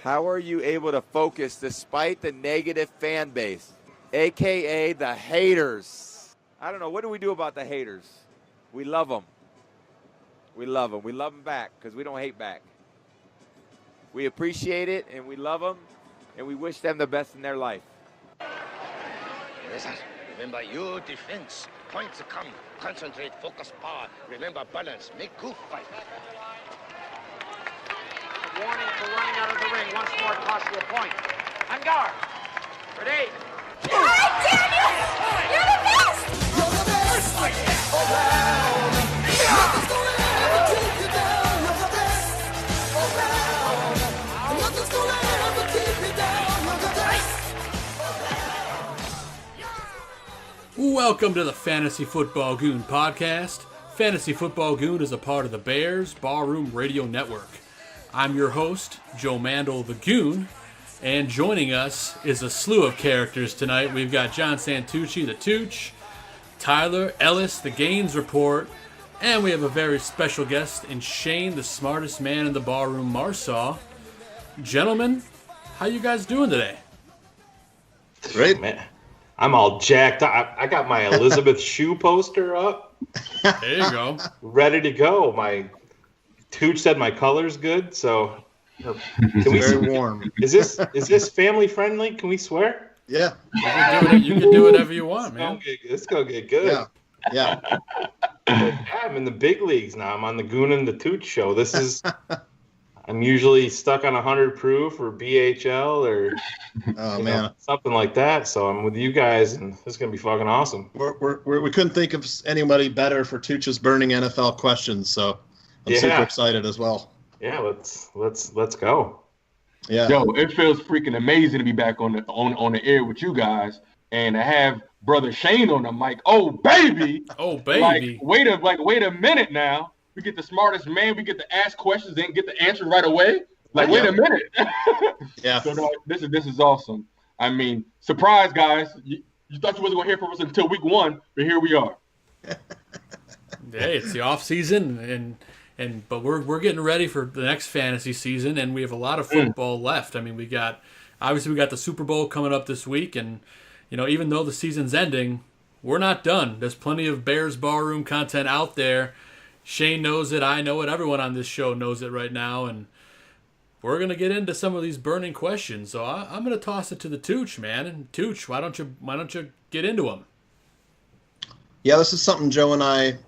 How are you able to focus despite the negative fan base, a.k.a. the haters? I don't know. What do we do about the haters? We love them. We love them. We love them back because we don't hate back. We appreciate it, and we love them, and we wish them the best in their life. Remember your defense. Points come. Concentrate, focus, power. Remember balance. Make good fight. Warning for running out of the ring. Once more, cost you a point. On guard. Ready. All right, damn you! You're the best! You're the best! All round. Nothing's gonna ever keep you down. You're the best. All round. Nothing's gonna ever keep you down. You're the best. Welcome to the Fantasy Football Goon podcast. Fantasy Football Goon is a part of the Bears BARROOM Radio Network. I'm your host, Joe Mandel, the Goon, and joining us is a slew of characters tonight. We've got John Santucci, the Tooch, Tyler Ellis, the Gains Report, and we have a very special guest in Shayne, the smartest man in the BARROOM, Marsaw. Gentlemen, how you guys doing today? Great, man. I'm all jacked up. I got my Elizabeth Shue poster up. There you go. Ready to go. My Tooch said my color's good, so very warm. Is this family friendly? Can we swear? Yeah. You can do whatever you want, man. It's gonna get good. Yeah. I'm in the big leagues now. I'm on the Goon and the Tooch show. I'm usually stuck on 100 proof or BHL or something like that. So I'm with you guys, and this is gonna be fucking awesome. We couldn't think of anybody better for Tooch's burning NFL questions, so I'm super excited as well. Yeah, let's go. Yeah. Yo, it feels freaking amazing to be back on the air with you guys and to have brother Shayne on the mic. Oh baby. Wait a minute now. We get the smartest man. We get to ask questions and get the answer right away. Wait a minute. Yeah. So no, this is awesome. I mean, surprise, guys. You thought you wasn't gonna hear from us until week 1, but here we are. Hey, it's the off season, but we're getting ready for the next fantasy season, and we have a lot of football left. I mean, we got the Super Bowl coming up this week, and even though the season's ending, we're not done. There's plenty of Bears BARROOM content out there. Shayne knows it, I know it, everyone on this show knows it right now, and we're gonna get into some of these burning questions. So I'm gonna toss it to the Tooch, man. And Tooch, why don't you get into them? Yeah, this is something Joe and I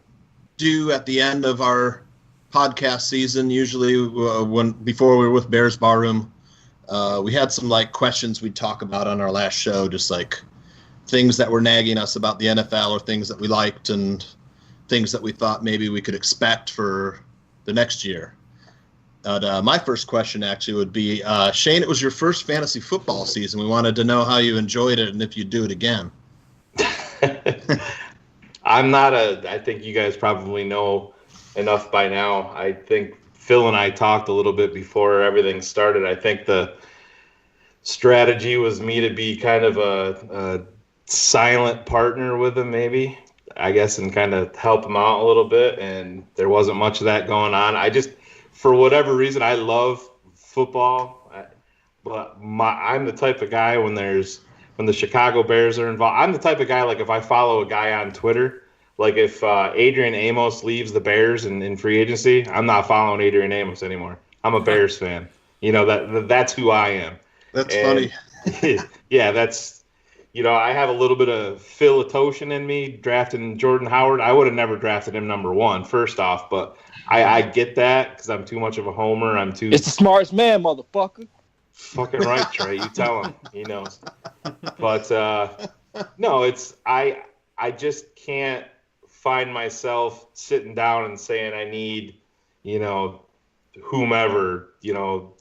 do at the end of our podcast season. Usually, before we were with Bears BARROOM, we had some questions we'd talk about on our last show, just things that were nagging us about the NFL or things that we liked and things that we thought maybe we could expect for the next year. My first question actually would be, Shayne, it was your first fantasy football season. We wanted to know how you enjoyed it and if you'd do it again. I think you guys probably know enough by now. I think Phil and I talked a little bit before everything started. I think the strategy was me to be kind of a silent partner with him, maybe, I guess, and kind of help him out a little bit. And there wasn't much of that going on. I just, for whatever reason, I love football, but I'm the type of guy when the Chicago Bears are involved, I'm the type of guy, if I follow a guy on Twitter, if Adrian Amos leaves the Bears in free agency, I'm not following Adrian Amos anymore. I'm a Bears fan. That's who I am. That's funny. Yeah, that's, I have a little bit of Phil Atoshin in me drafting Jordan Howard. I would have never drafted him number 1, first off, but I get that because I'm too much of a homer. It's the smartest man, motherfucker. Fucking right, Trey. You tell him. He knows. But no, I just can't find myself sitting down and saying I need, whomever, Shady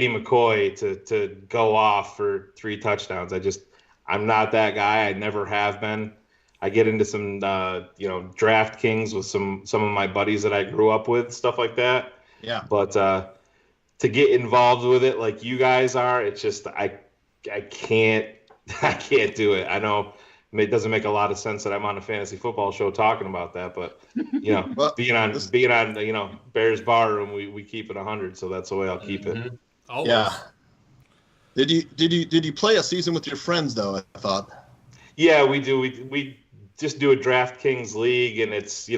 McCoy to go off for 3 touchdowns. I'm not that guy. I never have been. I get into some, DraftKings with some of my buddies that I grew up with, stuff like that. Yeah. But to get involved with it like you guys are, it's just I can't do it. I know it doesn't make a lot of sense that I'm on a fantasy football show talking about that, but well, being on Bears BARROOM, we keep it 100, so that's the way I'll keep it. Always. Yeah. Did you play a season with your friends though? I thought. Yeah, we do. We just do a DraftKings league, and it's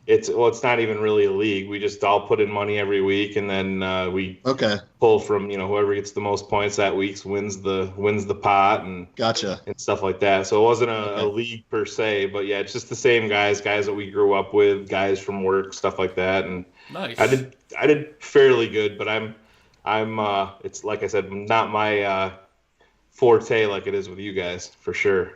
it's not even really a league. We just all put in money every week, and then we pull from whoever gets the most points that week wins the pot and and stuff like that. So it wasn't a league per se, but yeah, it's just the same guys that we grew up with, guys from work, stuff like that. And nice. I did fairly good, but I'm it's like I said, not my forte like it is with you guys for sure.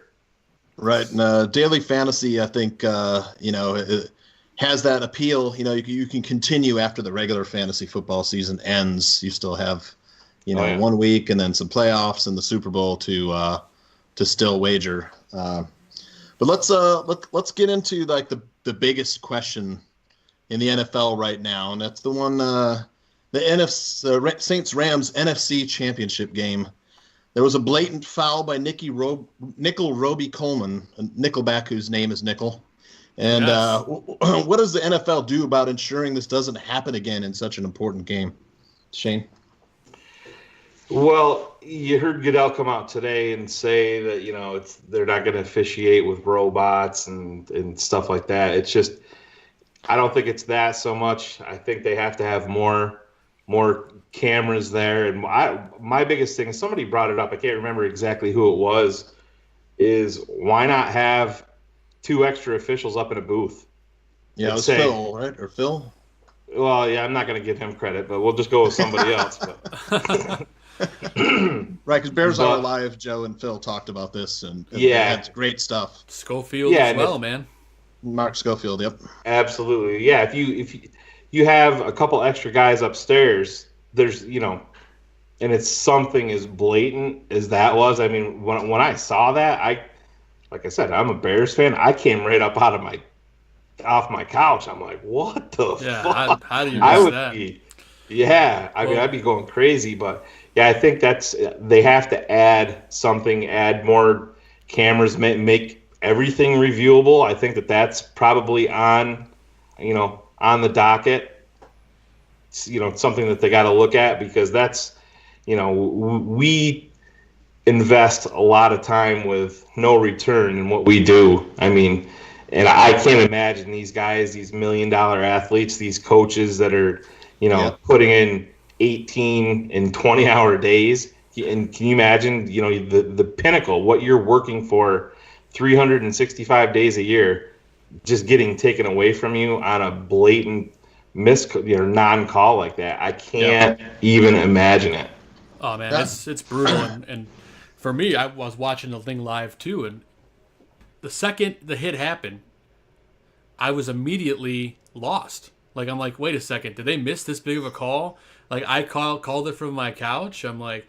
Right. And daily fantasy, I think it has that appeal. You can continue after the regular fantasy football season ends. You still have 1 week and then some playoffs and the Super Bowl to still wager. But let's get into like the biggest question in the NFL right now, and that's the one the Saints Rams NFC Championship game. There was a blatant foul by Nickel Roby-Coleman, a Nickelback whose name is Nickel. And what does the NFL do about ensuring this doesn't happen again in such an important game? Shane? Well, you heard Goodell come out today and say that, they're not going to officiate with robots and stuff like that. It's just, I don't think it's that so much. I think they have to have more cameras there. And my biggest thing, somebody brought it up, I can't remember exactly who it was, is why not have 2 extra officials up in a booth? Yeah, it was Phil, right? Or Phil? Well, yeah, I'm not going to give him credit, but we'll just go with somebody else. Right, because Bears Are Alive, Joe and Phil talked about this, and that's great stuff. Schofield as well, man. Mark Schofield, yep. Absolutely, yeah. If you have a couple extra guys upstairs, there's and it's something as blatant as that was. I mean, when I saw that, like I said, I'm a Bears fan. I came right up off my couch. I'm like, what the fuck? How do you miss that? I'd be going crazy. But yeah, I think they have to add more cameras, make everything reviewable. I think that's probably on the docket. It's, something that they got to look at, because that's, we invest a lot of time with no return in what we do. I mean, and I can't imagine these guys, these $1 million athletes, these coaches that are, putting in 18 and 20-hour days. And can you imagine, the pinnacle, what you're working for 365 days a year, just getting taken away from you on a blatant non-call like that? I can't even imagine it. Oh man, it's brutal. And for me, I was watching the thing live too, and the second the hit happened, I was immediately lost. Like, I'm like, wait a second, did they miss this big of a call? Like, I called it from my couch. I'm like,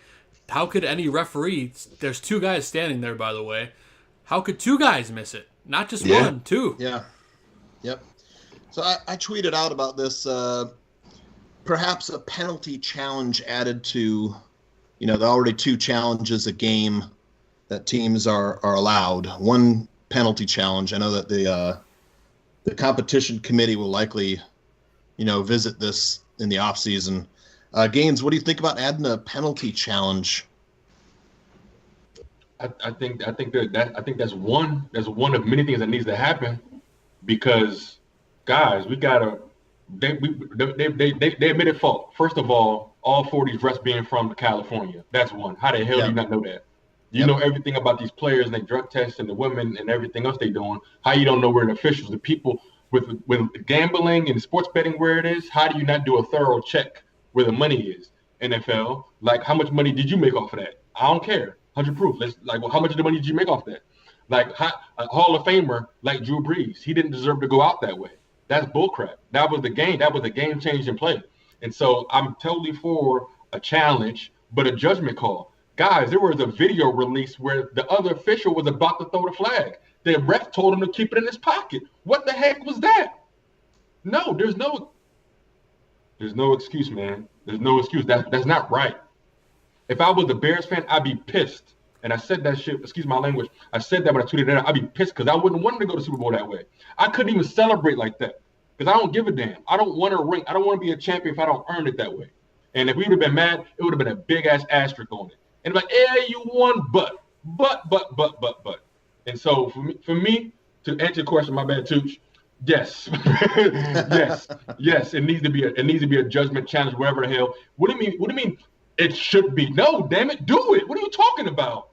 how could any referee? There's 2 guys standing there, by the way. How could 2 guys miss it? Not just 1, 2. Yeah. Yep. So I tweeted out about this. Perhaps a penalty challenge added to, the already 2 challenges a game that teams are allowed. 1 penalty challenge. I know that the competition committee will likely, visit this in the off season. Gaines, what do you think about adding a penalty challenge? I think that's one of many things that needs to happen, because guys, we gotta they admitted fault. First of all 4 of these refs being from California. That's one. How the hell do you not know that? You know everything about these players and their drug tests and the women and everything else they doing. How you don't know where the officials, the people with gambling and sports betting where it is? How do you not do a thorough check where the money is? NFL, like, how much money did you make off of that? I don't care. 100 proof. How much of the money did you make off that? Like, a Hall of Famer like Drew Brees, he didn't deserve to go out that way. That's bullcrap. That was the game. That was a game-changing play. And so I'm totally for a challenge, but a judgment call. Guys, there was a video release where the other official was about to throw the flag. The ref told him to keep it in his pocket. What the heck was that? No, there's no excuse, man. There's no excuse. That's not right. If I was a Bears fan, I'd be pissed. And I said that shit, excuse my language. I said that when I tweeted it out. I'd be pissed because I wouldn't want to go to the Super Bowl that way. I couldn't even celebrate like that because I don't give a damn. I don't want to ring. I don't want to be a champion if I don't earn it that way. And if we would have been mad, it would have been a big-ass asterisk on it. And like, yeah, you won, but. And so for me, to answer your question, my bad, Tooch, yes. yes, it needs to be a judgment challenge, wherever the hell. What do you mean it should be? No, damn it, do it. What are you talking about?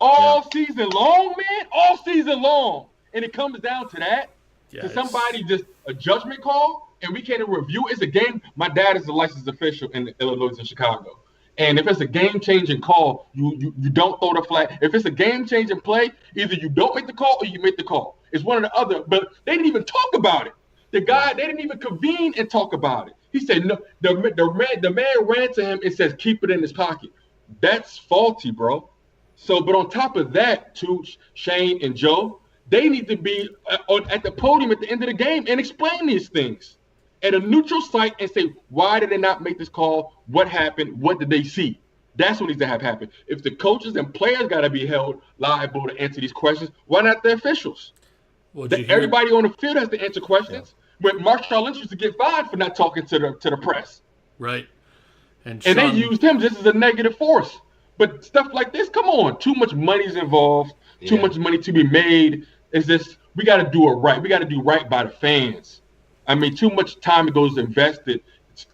All season long, man? All season long. And it comes down to that? Yeah, to somebody just a judgment call, and we can't review. It's a game. My dad is a licensed official in Illinois and Chicago. And if it's a game-changing call, you don't throw the flag. If it's a game-changing play, either you don't make the call or you make the call. It's one or the other. But they didn't even talk about it. They didn't even convene and talk about it. He said, no. The man ran to him and says, keep it in his pocket. That's faulty, bro. So, but on top of that, Tooch, Shayne, and Joe, they need to be at the podium at the end of the game and explain these things at a neutral site and say, why did they not make this call? What happened? What did they see? That's what needs to have happen. If the coaches and players got to be held liable to answer these questions, why not the officials? Well, everybody on the field has to answer questions. Yeah. When Marshall Lynch used to get fined for not talking to the press. Right. And they used him just as a negative force. But stuff like this, come on. Too much money's involved. Too much money to be made. It's just, we got to do it right. We got to do right by the fans. I mean, too much time goes invested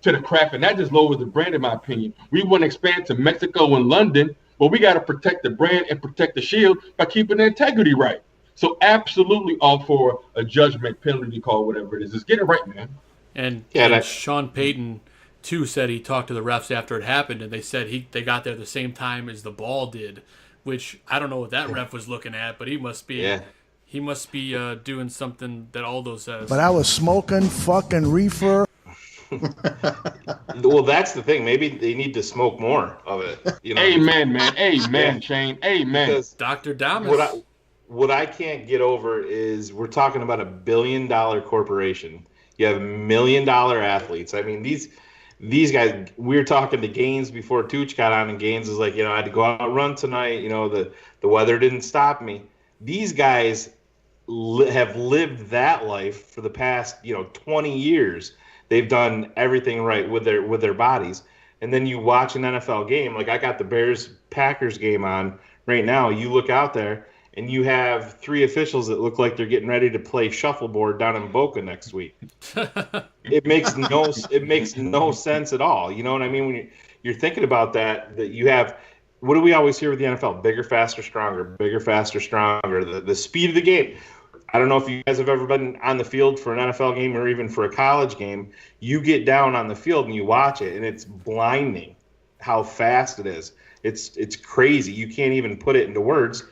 to the craft, and that just lowers the brand, in my opinion. We want to expand to Mexico and London, but we got to protect the brand and protect the shield by keeping the integrity right. So absolutely all for a judgment, penalty call, whatever it is. Just get it right, man. And Sean Payton, too, said he talked to the refs after it happened, and they said they got there the same time as the ball did, which I don't know what that ref was looking at, but he must be... Yeah. He must be doing something that Aldo says. But I was smoking fucking reefer. Well, that's the thing. Maybe they need to smoke more of it. You know? Amen, man. Amen, Shayne. Amen. Because Dr. Damas. What I can't get over is we're talking about $1 billion corporation. You have $1 million athletes. I mean, these guys. We were talking to Gaines before Tooch got on, and Gaines was like, I had to go out and run tonight. The weather didn't stop me. These guys have lived that life for the past 20 years. They've done everything right with their bodies. And then you watch an NFL game, like I got the Bears-Packers game on right now. You look out there and you have 3 officials that look like they're getting ready to play shuffleboard down in Boca next week. It makes no sense at all. You know what I mean? When you're thinking about that you have, what do we always hear with the NFL? Bigger, faster, stronger. Bigger, faster, stronger. The speed of the game. I don't know if you guys have ever been on the field for an NFL game or even for a college game. You get down on the field and you watch it, and it's blinding how fast it is. It's crazy. You can't even put it into words.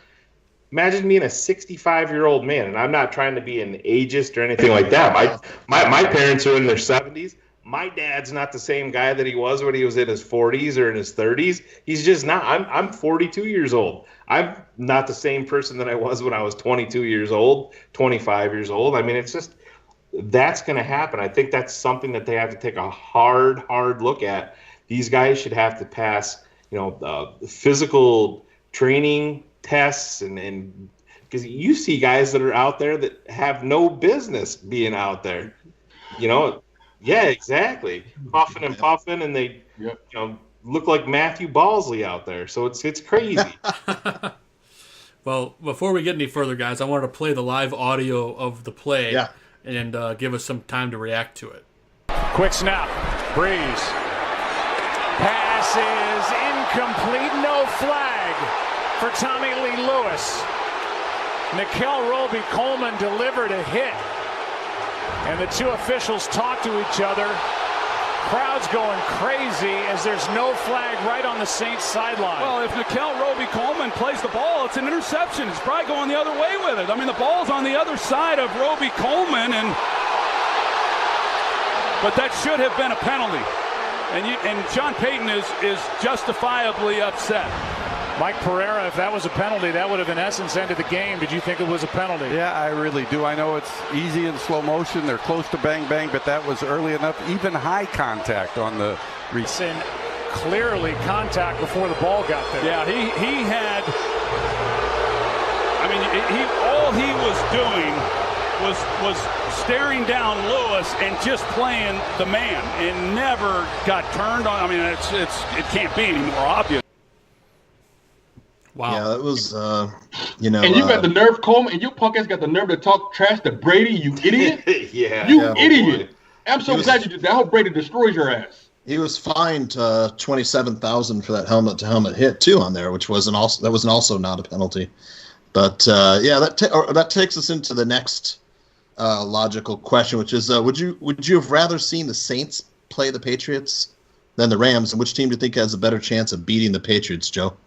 Imagine being a 65-year-old man, and I'm not trying to be an ageist or anything like that. My parents are in their 70s. My dad's not the same guy that he was when he was in his 40s or in his 30s. He's just not. I'm 42 years old. I'm not the same person that I was when I was 22 years old, 25 years old. I mean, it's just, that's going to happen. I think that's something that they have to take a hard look at. These guys should have to pass, physical training tests, and because you see guys that are out there that have no business being out there, Yeah, exactly. Puffing and puffing, and they look like Matthew Balsley out there. So it's crazy. Well, before we get any further, guys, I wanted to play the live audio of the play and give us some time to react to it. Quick snap. Breeze. Pass is incomplete. No flag for Tommy Lee Lewis. Nickel Roby-Coleman delivered a hit. And the two officials talk to each other. Crowd's going crazy as there's no flag right on the Saints sideline. Well, if Nickel Roby-Coleman plays the ball, it's an interception. It's probably going the other way with it. I mean, the ball's on the other side of Roby-Coleman, but that should have been a penalty. And Sean Payton is justifiably upset. Mike Pereira, if that was a penalty, that would have in essence ended the game. Did you think it was a penalty? Yeah, I really do. I know it's easy in slow motion. They're close to bang bang, but that was early enough. Even high contact on the receive. Clearly contact before the ball got there. Yeah, he had. I mean, all he was doing was staring down Lewis and just playing the man and never got turned on. I mean, it can't be any more obvious. Wow. Yeah, that was, And you got the nerve, Coleman, and your punk ass got the nerve to talk trash to Brady, you idiot. You idiot. I'm so glad you did that. I hope Brady destroys your ass. He was fined $27,000 for that helmet-to-helmet hit too on there, which wasn't also not a penalty. But that takes us into the next logical question, which is would you have rather seen the Saints play the Patriots than the Rams, and which team do you think has a better chance of beating the Patriots, Joe?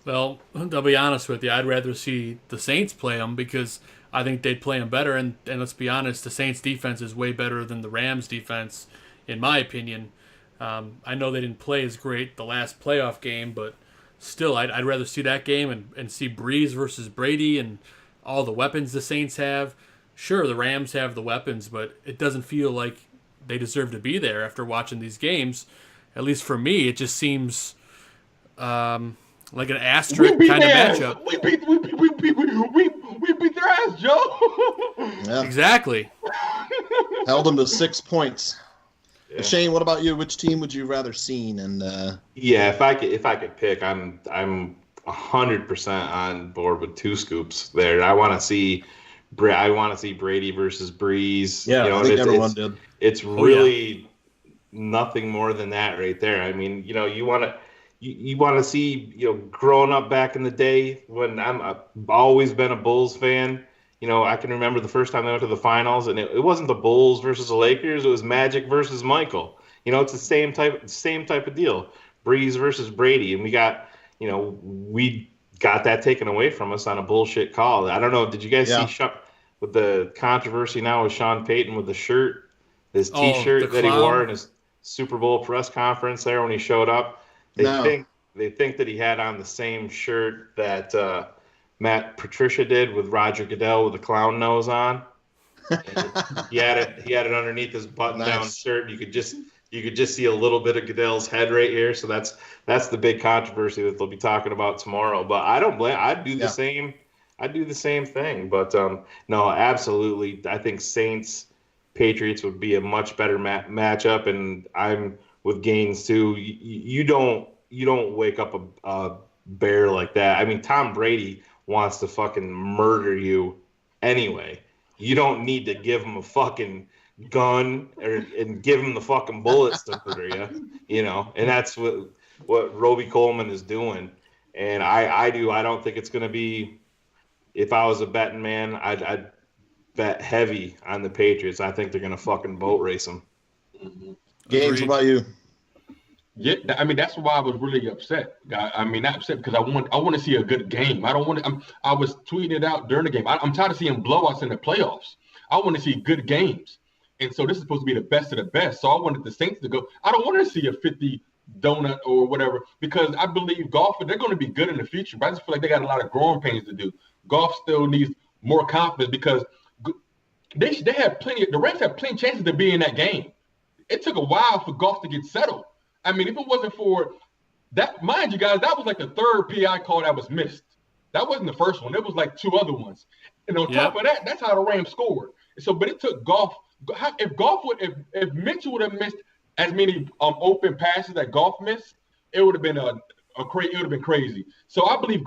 Well, I'll be honest with you. I'd rather see the Saints play them because I think they'd play them better. And let's be honest, the Saints defense is way better than the Rams defense, in my opinion. I know they didn't play as great the last playoff game, but still, I'd rather see that game and see Breeze versus Brady and all the weapons the Saints have. Sure, the Rams have the weapons, but it doesn't feel like they deserve to be there after watching these games. At least for me, it just seems like an asterisk kind of matchup. We beat their ass, Joe. Yeah. Exactly. Held them to 6 points. Yeah. Shane, what about you? Which team would you rather seen? And if I could pick, I'm 100% on board with two scoops there. I want to see Brady versus Breeze. Yeah, I think everyone did. It's really nothing more than that right there. I mean, you want to see, growing up back in the day when I've always been a Bulls fan. I can remember the first time they went to the finals, and it wasn't the Bulls versus the Lakers. It was Magic versus Michael. It's the same type of deal. Breeze versus Brady, and we got that taken away from us on a bullshit call. I don't know. Did you guys see with the controversy now with Sean Payton with the shirt, his T-shirt that he wore in his Super Bowl press conference there when he showed up? They think that he had on the same shirt that Matt Patricia did with Roger Goodell with the clown nose on. He had it underneath his button-down shirt. You could just see a little bit of Goodell's head right here. So that's the big controversy that they'll be talking about tomorrow. But I don't blame. I'd do the same. I'd do the same thing. But no, absolutely. I think Saints Patriots would be a much better matchup, and I'm with Gaines too. You don't wake up a bear like that. I mean, Tom Brady wants to fucking murder you anyway. You don't need to give him a fucking gun and give him the fucking bullets to murder you, and that's what Roby Coleman is doing. And I don't think it's going to be, if I was a betting man, I'd bet heavy on the Patriots. I think they're going to fucking boat race them. Gaines, what about you? Yeah, I mean, that's why I was really upset. I mean, not upset because I want to see a good game. I was tweeting it out during the game. I'm tired of seeing blowouts in the playoffs. I want to see good games. And so this is supposed to be the best of the best. So I wanted the Saints to go. I don't want to see a 50 donut or whatever, because I believe golf, they're going to be good in the future. But I just feel like they got a lot of growing pains to do. Golf still needs more confidence because they have plenty. The Rams have plenty of chances to be in that game. It took a while for golf to get settled. I mean, if it wasn't for that, mind you guys, that was like the third PI call that was missed. That wasn't the first one. There was like two other ones. And on top of that, that's how the Rams scored. So, but it took golf. If Mitchell would have missed as many open passes that golf missed, it would have been it would have been crazy. So I believe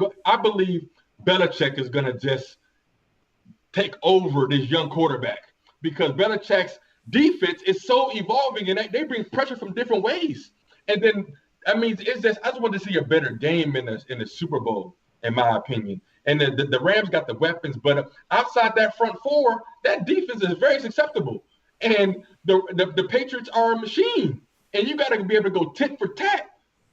Belichick is gonna just take over this young quarterback, because Belichick's defense is so evolving and they bring pressure from different ways. And then, I mean, I just want to see a better game in the Super Bowl, in my opinion. And the Rams got the weapons, but outside that front four, that defense is very susceptible. And the Patriots are a machine, and you got to be able to go tit for tat.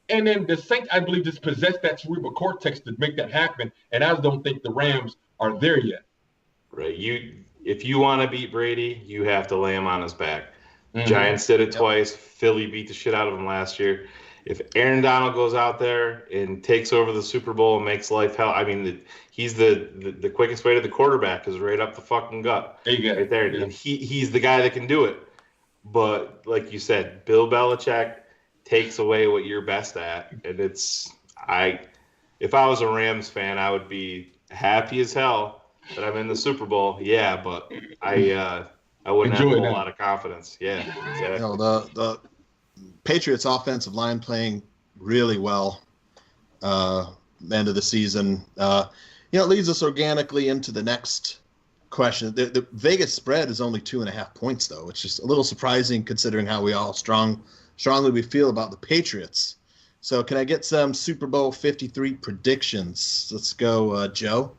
And then the Saints, I believe, just possess that cerebral cortex to make that happen. And I just don't think the Rams are there yet. Right. If you want to beat Brady, you have to lay him on his back. Mm-hmm. Giants did it twice. Philly beat the shit out of him last year. If Aaron Donald goes out there and takes over the Super Bowl and makes life hell, I mean, he's the quickest way to the quarterback is right up the fucking gut. Right there. Yeah. And he's the guy that can do it. But like you said, Bill Belichick takes away what you're best at. And if I was a Rams fan, I would be happy as hell that I'm in the Super Bowl, yeah, but I wouldn't have a whole lot of confidence. Yeah, exactly. You know, the Patriots offensive line playing really well end of the season. It leads us organically into the next question. The Vegas spread is only 2.5 points, though, which is a little surprising considering how we all strongly we feel about the Patriots. So can I get some Super Bowl 53 predictions? Let's go, Joe.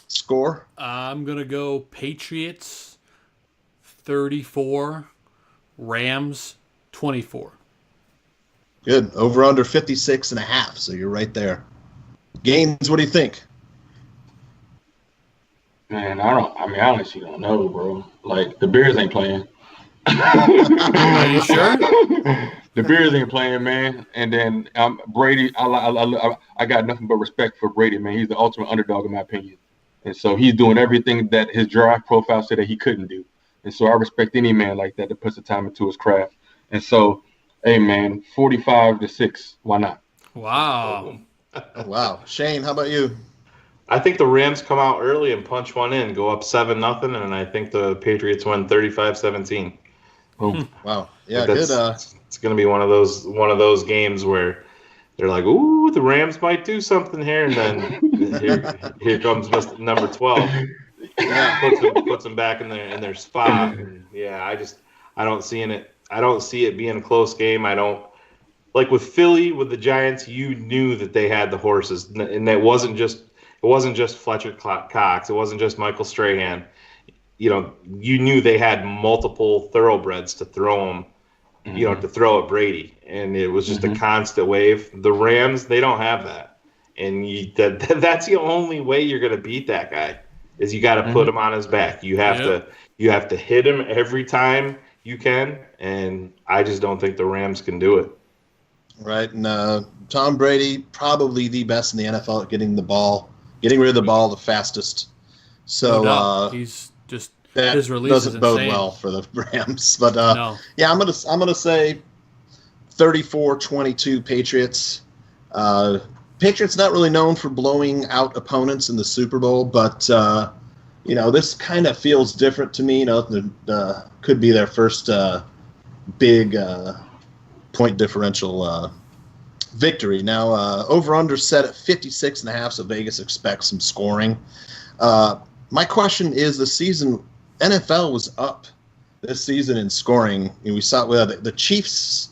Score? I'm going to go Patriots 34, Rams 24. Good. Over under 56.5. So you're right there. Gaines, what do you think? Man, I honestly don't know, bro. Like, the Bears ain't playing. Are you sure? The Bears ain't playing, man. And then Brady, I got nothing but respect for Brady, man. He's the ultimate underdog, in my opinion. And so he's doing everything that his draft profile said that he couldn't do. And so I respect any man like that puts the time into his craft. And so, hey, man, 45-6. Why not? Wow. Oh, wow. Shane, how about you? I think the Rams come out early and punch one in, go up 7-0, and I think the Patriots win 35-17. Wow. Yeah, good. It's going to be one of those games where they're like, "Ooh, the Rams might do something here," and then here comes number 12. Yeah. Puts them back in their spot. And yeah, I don't see it being a close game. I don't like with Philly with the Giants. You knew that they had the horses, and it wasn't just Fletcher Cox. It wasn't just Michael Strahan. You knew they had multiple thoroughbreds to throw them. To throw at Brady, and it was just a constant wave. The Rams, they don't have that, and that's the only way you're going to beat that guy is you got to put him on his back. You have to hit him every time you can, and I just don't think the Rams can do it. Right, and Tom Brady, probably the best in the NFL at getting rid of the ball the fastest. So he's just. That his release doesn't bode insane. well for the Rams, but no. Yeah, I'm gonna say 34-22 Patriots. Patriots not really known for blowing out opponents in the Super Bowl, but this kind of feels different to me. Could be their first big point differential victory. Now over under set at 56.5, so Vegas expects some scoring. My question is, the season. NFL was up this season in scoring. We saw the Chiefs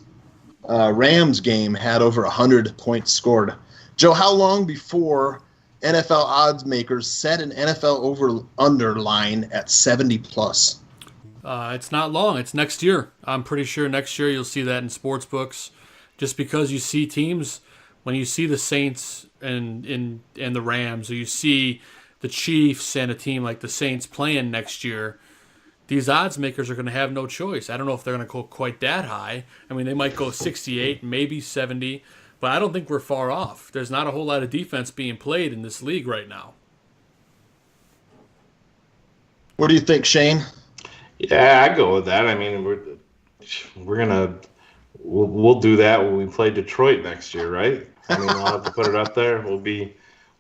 Rams game had over 100 points scored. Joe, how long before NFL odds makers set an NFL over-under line at 70 plus? It's not long. It's next year. I'm pretty sure next year you'll see that in sports books, just because you see teams when you see the Saints and the Rams, or you see the Chiefs and a team like the Saints playing next year, these odds makers are going to have no choice. I don't know if they're going to go quite that high. I mean, they might go 68, maybe 70, but I don't think we're far off. There's not a whole lot of defense being played in this league right now. What do you think, Shane? Yeah, I go with that. I mean, we'll do that when we play Detroit next year, right? I mean, we'll have to put it up there. We'll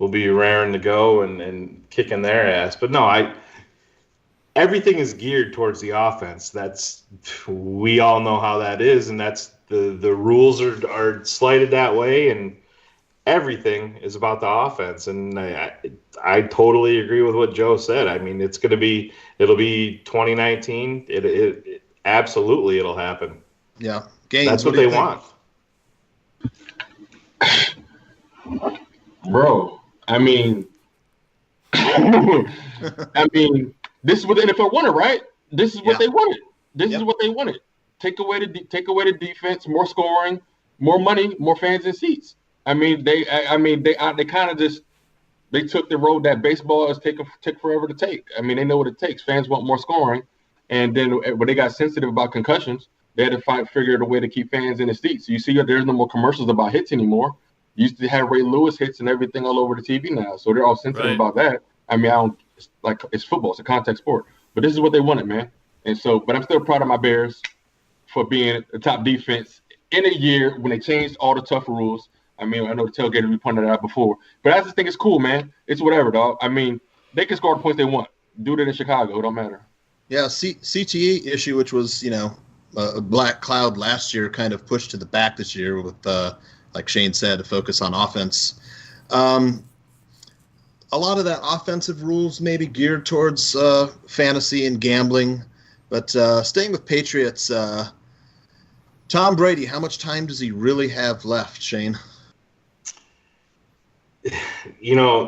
be raring to go and kicking their ass. But no, everything is geared towards the offense. We all know how that is, and that's the rules are slighted that way, and everything is about the offense. And I totally agree with what Joe said. I mean, it'll be 2019. It absolutely it'll happen. Yeah, Gaines, that's what they want. Bro, I mean, this is what the NFL wanted, right? This is what they wanted. This is what they wanted. Take away the defense, more scoring, more money, more fans and seats. I mean, they kind of just they took the road that baseball has take forever to take. I mean, they know what it takes. Fans want more scoring, and then when they got sensitive about concussions, they had to figure out a way to keep fans in the seats. So you see, there's no more commercials about hits anymore. You used to have Ray Lewis hits and everything all over the TV now, so they're all sensitive about that. I mean, it's football; it's a contact sport. But this is what they wanted, man. And so, but I'm still proud of my Bears for being the top defense in a year when they changed all the tough rules. I mean, I know the tailgater we pointed that out before, but I just think it's cool, man. It's whatever, dog. I mean, They can score the points they want. Do it in Chicago. It don't matter. Yeah, CTE issue, which was, a black cloud last year, kind of pushed to the back this year with, like Shayne said, to focus on offense. A lot of that offensive rules maybe geared towards fantasy and gambling. But staying with Patriots, Tom Brady, how much time does he really have left, Shayne?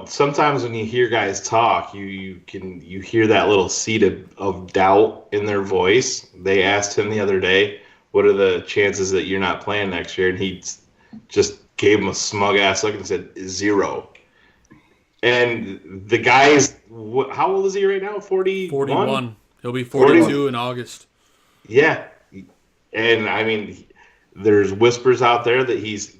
Sometimes when you hear guys talk, you hear that little seed of doubt in their voice. They asked him the other day, what are the chances that you're not playing next year? And he just gave him a smug ass look and said 0. And the guy's, how old is he right now? 41? He'll be 42 in August. Yeah. And I mean, there's whispers out there that he's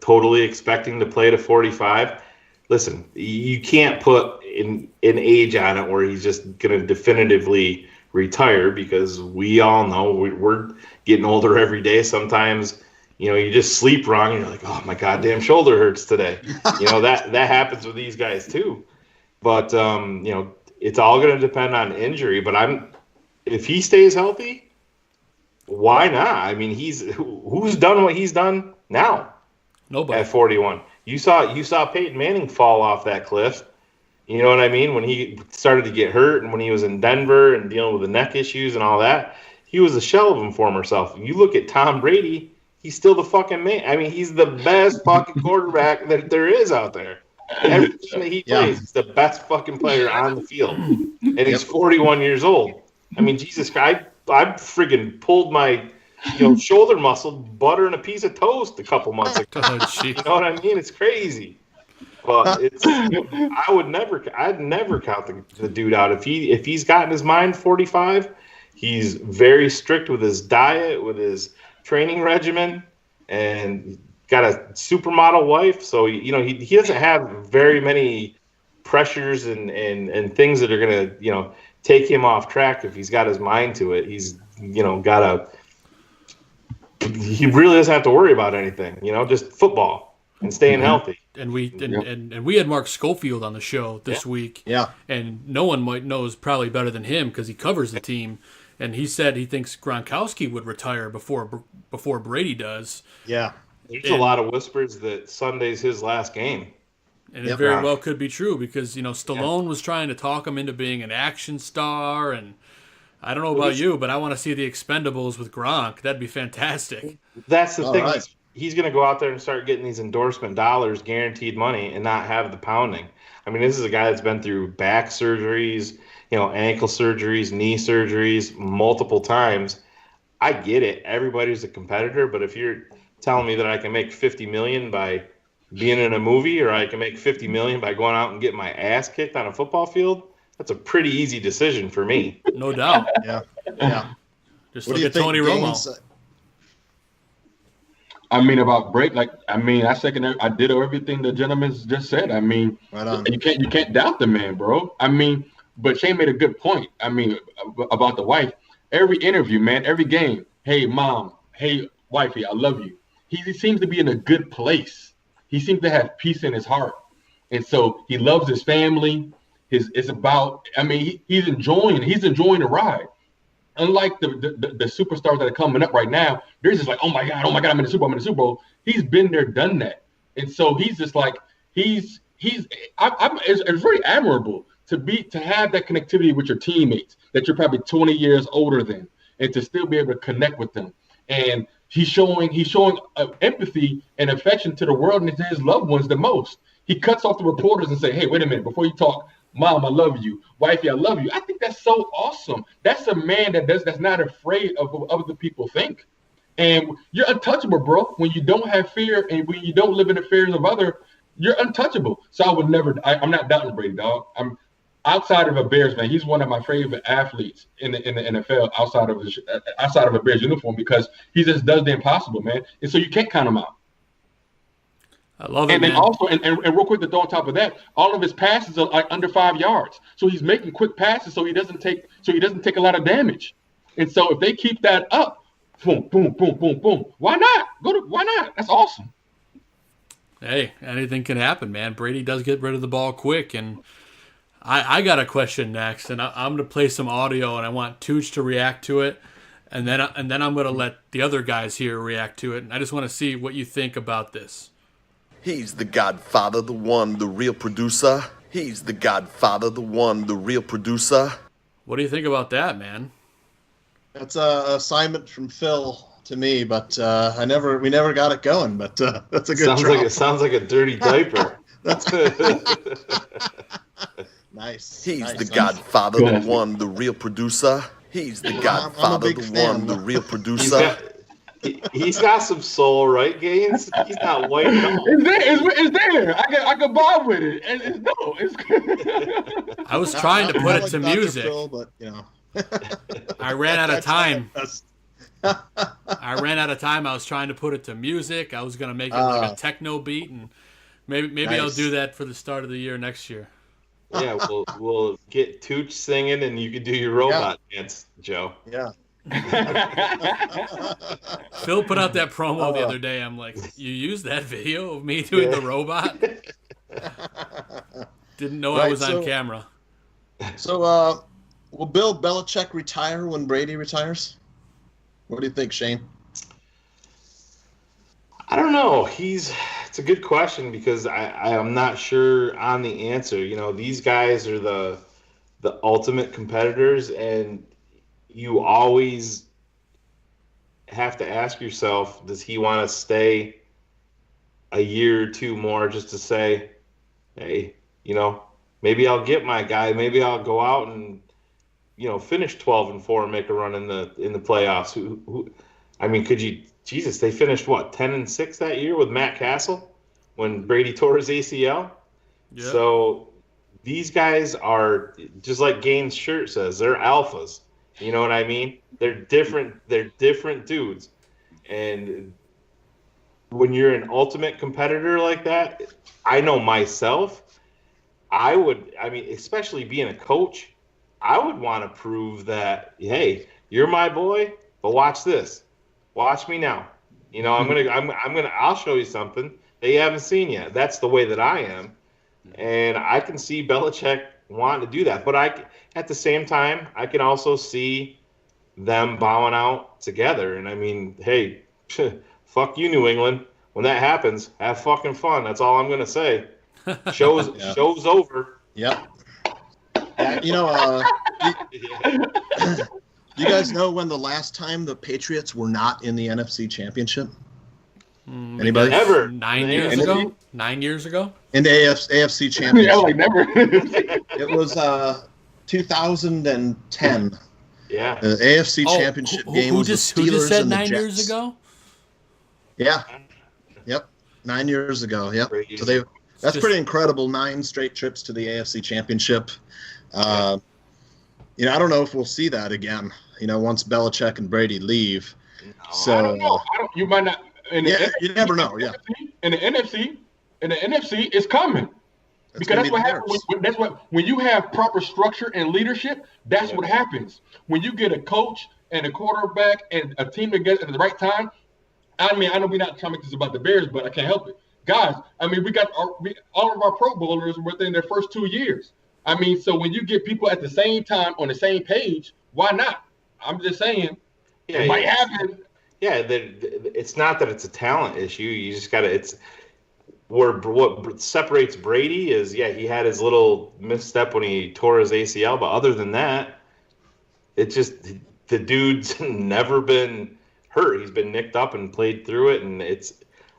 totally expecting to play to 45. Listen, you can't put an age on it where he's just going to definitively retire, because we all know we're getting older every day. Sometimes, you just sleep wrong and you're like, oh, my goddamn shoulder hurts today. That happens with these guys too. But, it's all going to depend on injury. But if he stays healthy, why not? I mean, who's done what he's done now? Nobody. At 41. You saw Peyton Manning fall off that cliff. You know what I mean? When he started to get hurt and when he was in Denver and dealing with the neck issues and all that, he was a shell of his former self. You look at Tom Brady, he's still the fucking man. I mean, he's the best fucking quarterback that there is out there. Every team that he plays, he's the best fucking player on the field. And he's 41 years old. I mean, Jesus Christ, I friggin' pulled my shoulder muscle buttering a piece of toast a couple months ago. You know what I mean? It's crazy. But I'd never count the dude out. If he's got in his mind 45, he's very strict with his diet, with his training regimen, and got a supermodel wife. So he doesn't have very many pressures and things that are gonna take him off track if he's got his mind to it. He's he really doesn't have to worry about anything, just football and staying healthy. And we had Mark Schofield on the show this week. Yeah. And no one knows probably better than him because he covers the team. And he said he thinks Gronkowski would retire before Brady does. Yeah. There's a lot of whispers that Sunday's his last game. And it very well could be true because, Stallone was trying to talk him into being an action star. And I don't know about you, but I want to see the Expendables with Gronk. That'd be fantastic. That's the thing. Right. He's going to go out there and start getting these endorsement dollars, guaranteed money, and not have the pounding. I mean, this is a guy that's been through back surgeries, ankle surgeries, knee surgeries multiple times. I get it. Everybody's a competitor, but if you're telling me that I can make $50 million by being in a movie, or I can make $50 million by going out and getting my ass kicked on a football field, that's a pretty easy decision for me. No doubt. Yeah. Just look at Tony Romo. I mean, about break, I second. I did everything the gentleman just said. I mean, you can't doubt the man, bro. I mean, but Shayne made a good point. I mean, about the wife. Every interview, man, every game. Hey, mom. Hey, wifey, I love you. He seems to be in a good place. He seems to have peace in his heart, and so he loves his family. It's about. I mean, he's enjoying the ride. Unlike the superstars that are coming up right now, they're just like, oh my god, I'm in the Super Bowl. He's been there, done that, and so he's just like it's very admirable to have that connectivity with your teammates that you're probably 20 years older than, and to still be able to connect with them. And he's showing empathy and affection to the world and to his loved ones the most. He cuts off the reporters and say, hey, wait a minute, before you talk, mom, I love you. Wifey, I love you. I think that's so awesome. That's a man that's not afraid of what other people think. And you're untouchable, bro. When you don't have fear and when you don't live in the fears of others, you're untouchable. So I would never. I'm not doubting Brady, dog. I'm outside of a Bears fan. He's one of my favorite athletes in the NFL outside of a Bears uniform because he just does the impossible, man. And so you can't count him out. I love it. And then also, and real quick to throw on top of that, all of his passes are like under 5 yards. So he's making quick passes so he doesn't take a lot of damage. And so if they keep that up, boom, boom, boom, boom, boom. Why not? Why not? That's awesome. Hey, anything can happen, man. Brady does get rid of the ball quick, and I got a question next, and I'm going to play some audio, and I want Tooch to react to it, and then I'm going to let the other guys here react to it, and I just want to see what you think about this. He's the Godfather, the one, the real producer. He's the Godfather, the one, the real producer. What do you think about that, man? That's an assignment from Phil to me, but we never got it going. But that's a good. Sounds like a dirty diaper. That's nice. He's nice. the Godfather, the one, the real producer. He's the Godfather, the one, the real producer. He's got some soul, right, Gaines? He's not white at all. It's there. I can bob with it. It's I was trying to put it to Dr. music. Phil, but you know. I ran out of time. I was trying to put it to music. I was going to make it like a techno beat, and maybe nice. I'll do that for the start of the year next year. Yeah, we'll get Tooch singing, and you can do your robot dance, Joe. Yeah. Phil put out that promo the other day. I'm like, you used that video of me doing the robot? Didn't know I was on camera. So, will Bill Belichick retire when Brady retires? What do you think, Shayne? I don't know. It's a good question because I'm not sure on the answer. You know, these guys are the ultimate competitors, and you always have to ask yourself, does he want to stay a year or two more just to say, hey, you know, maybe I'll get my guy. Maybe I'll go out and, you know, finish 12-4 and make a run in the playoffs. I mean, could you? Jesus, they finished what 10-6 that year with Matt Castle when Brady tore his ACL. Yep. So these guys are just like Gaines' shirt says, they're alphas. You know what I mean? They're different. They're different dudes, and when you're an ultimate competitor like that, I know myself. I mean, especially being a coach, I would want to prove that, hey, you're my boy, but watch this. Watch me now. You know, I'll show you something that you haven't seen yet. That's the way that I am. And I can see Belichick wanting to do that. But at the same time, I can also see them bowing out together. And I mean, hey, fuck you, New England. When that happens, have fucking fun. That's all I'm going to say. Show's over. Yep. You know, you guys know when the last time the Patriots were not in the NFC Championship? Anybody? Never. 9 years ago? 9 years ago? In the AFC Championship. Yeah, like never. It was 2010. Yeah. The AFC Championship game was the Steelers who just said and the 9 Jets. years ago? Yeah. Yep. 9 years ago. Yep. Crazy. So that's pretty incredible. 9 straight trips to the AFC Championship. You know, I don't know if we'll see that again. You know, once Belichick and Brady leave. No, so I don't know. You might not. You never know. Yeah. In the NFC, it's coming. Because that's what happens. When you have proper structure and leadership, that's what happens. When you get a coach and a quarterback and a team together at the right time. I mean, I know we're not trying to make this about the Bears, but I can't help it, guys. I mean, we got all of our Pro Bowlers within their first 2 years. I mean, so when you get people at the same time on the same page, why not? I'm just saying, it might happen. Yeah, it's not that it's a talent issue. You just got to. It's what separates Brady is, he had his little misstep when he tore his ACL, but other than that, it's just the dude's never been hurt. He's been nicked up and played through it, and it's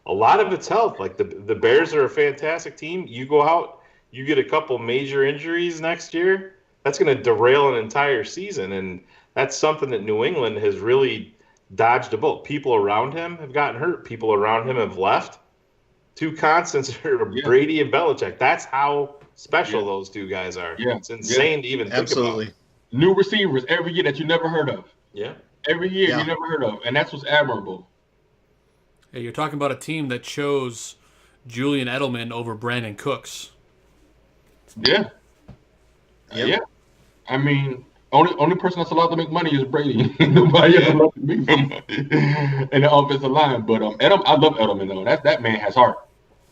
a lot of it's health. Like the Bears are a fantastic team. You go out, you get a couple major injuries next year, that's going to derail an entire season, and that's something that New England has really dodged a bullet. People around him have gotten hurt. People around him have left. Two constants are Brady and Belichick. That's how special those two guys are. Yeah. It's insane to even think about. New receivers every year that you never heard of. Yeah. Every year you never heard of. And that's what's admirable. Yeah, you're talking about a team that chose Julian Edelman over Brandon Cooks. Yeah. Yeah. I mean, only person that's allowed to make money is Brady. Nobody else allowed to make no money in the offensive line. But I love Edelman though. That man has heart.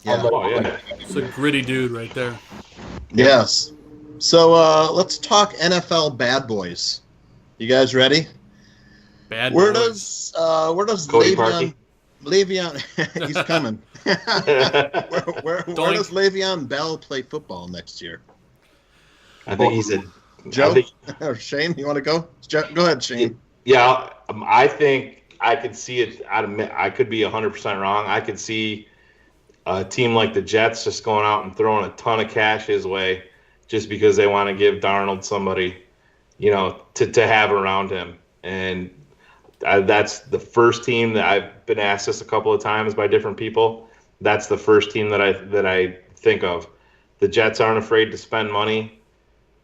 It's a gritty dude right there. Yes. So let's talk NFL bad boys. You guys ready? Bad where boys. Where does Cody Le'Veon he's coming. where does Le'Veon Bell play football next year? I think he's a Joe or Shane. You want to go? Go ahead, Shane. Yeah, I think I could see it. I could be 100% wrong. I could see a team like the Jets just going out and throwing a ton of cash his way, just because they want to give Darnold somebody, to have around him. And that's the first team that I've been asked this a couple of times by different people. That's the first team that I think of. The Jets aren't afraid to spend money.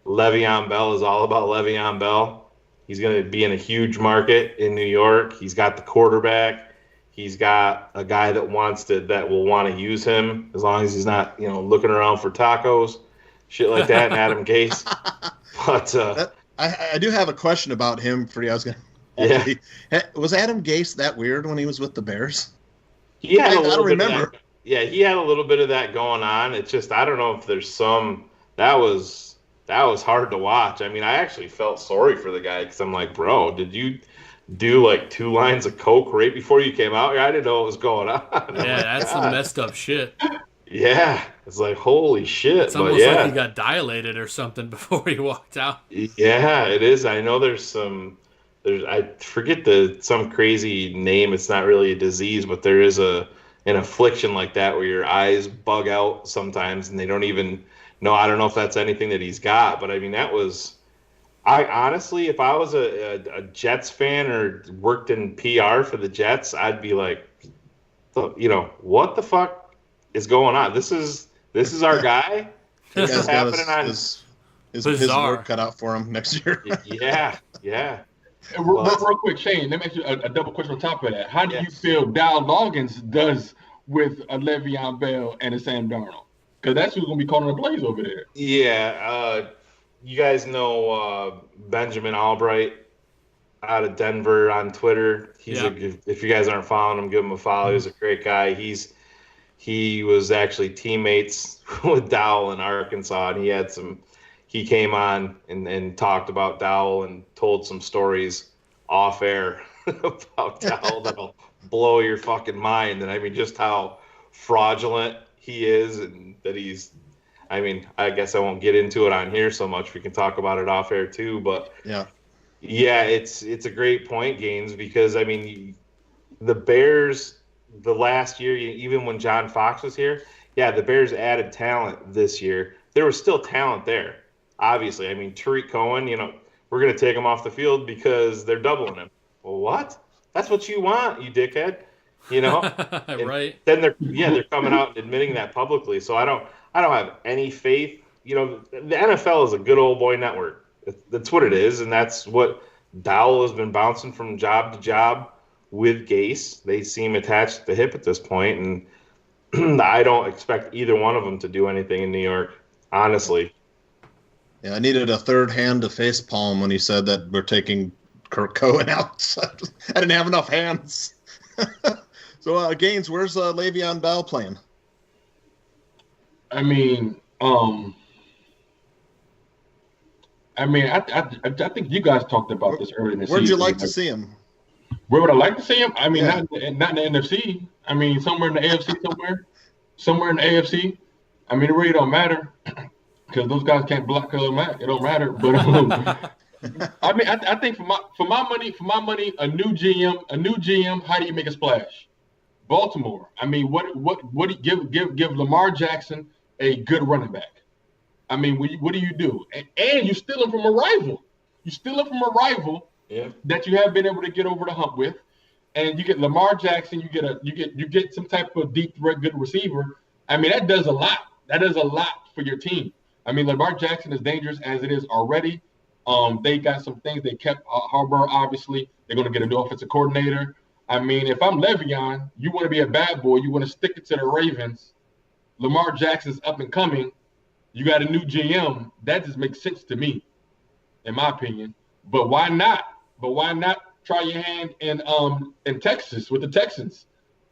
Le'Veon Bell is all about Le'Veon Bell. He's going to be in a huge market in New York. He's got the quarterback. He's got a guy that will want to use him, as long as he's not, looking around for tacos, shit like that, and Adam Gase. But I do have a question about him for you. I was going to. Yeah. Was Adam Gase that weird when he was with the Bears? He had I don't remember. he had a little bit of that going on. It's just, I don't know if there's that was hard to watch. I mean, I actually felt sorry for the guy, because I'm like, bro, did you do like 2 lines of coke right before you came out here? I didn't know what was going on. Yeah, that's some messed up shit. Yeah, it's like, holy shit. It's almost like he got dilated or something before he walked out. Yeah, it is. I know I forget some crazy name. It's not really a disease, but there is an affliction like that where your eyes bug out sometimes, and they don't even know. I don't know if that's anything that he's got, but I mean, I honestly, if I was a Jets fan or worked in PR for the Jets, I'd be like, what the fuck is going on? This is our guy. This is happening on his work cut out for him next year. Yeah. Real quick, Shane, let me ask you a double question on top of that. How do you feel Dow Loggins does with a Le'Veon Bell and a Sam Darnold? Because that's who's going to be calling the plays over there. Yeah. You guys know Benjamin Albright out of Denver on Twitter. If you guys aren't following him, give him a follow. He's a great guy. He was actually teammates with Dowell in Arkansas, and he came on and talked about Dowell and told some stories off air about Dowell that'll blow your fucking mind. And I mean, just how fraudulent he is, and that I guess I won't get into it on here so much. We can talk about it off air too, but yeah, it's a great point, Gaines, because I mean, the Bears, the last year, even when John Fox was here, the Bears added talent this year. There was still talent there. Obviously, I mean, Tariq Cohen, we're going to take him off the field because they're doubling him. Well, what? That's what you want, you dickhead. Right. Then they're coming out and admitting that publicly. So I don't have any faith. The NFL is a good old boy network. That's what it is, and that's what Dowell has been bouncing from job to job with Gase. They seem attached at the hip at this point, and I don't expect either one of them to do anything in New York, honestly. Yeah, I needed a third hand to face palm when he said that we're taking Kirk Cohen out. I didn't have enough hands. So, Gaines, where's Le'Veon Bell playing? I think you guys talked about this earlier in the season. Where'd you like to see him? Where would I like to see him? I mean, not in the NFC. I mean, somewhere in the AFC somewhere in the AFC. I mean, it really don't matter. Because those guys can't block it don't matter. But I mean, I think for my money, a new GM. How do you make a splash? Baltimore. I mean, what do you give Lamar Jackson a good running back? I mean, what do you do? And you steal him from a rival. That you have been able to get over the hump with, and you get Lamar Jackson. You get some type of deep threat, good receiver. I mean, that does a lot. That does a lot for your team. I mean, Lamar Jackson is dangerous as it is already. They got some things. They kept Harbaugh, obviously. They're going to get a new offensive coordinator. I mean, if I'm Le'Veon, you want to be a bad boy. You want to stick it to the Ravens. Lamar Jackson's up and coming. You got a new GM. That just makes sense to me, in my opinion. But why not? Try your hand in Texas with the Texans?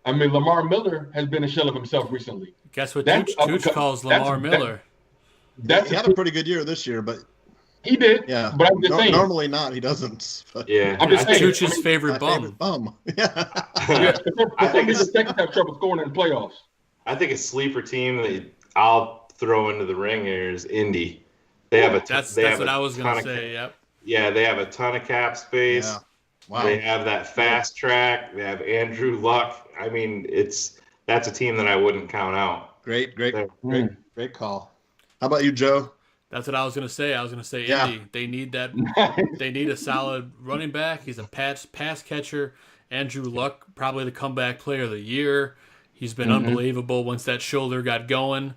I mean, Lamar Miller has been a shell of himself recently. Guess what Tooch calls Lamar Miller? He had a pretty good year this year, but he did. Yeah, but I'm just saying. Normally not. He doesn't. But I'm just saying. Tooch's favorite bum. Favorite bum. Yeah, I think the Texans have trouble scoring in the playoffs. I think a sleeper team that I'll throw into the ring here is Indy. They have a that's what I was gonna say. Yep. Yeah, they have a ton of cap space. Yeah. Wow. They have that fast track. They have Andrew Luck. I mean, that's a team that I wouldn't count out. Great call. How about you, Joe? That's what I was gonna say. I was gonna say Yeah. Indy. They need that. They need a solid running back. He's a pass catcher. Andrew Luck, probably the comeback player of the year. He's been unbelievable once that shoulder got going.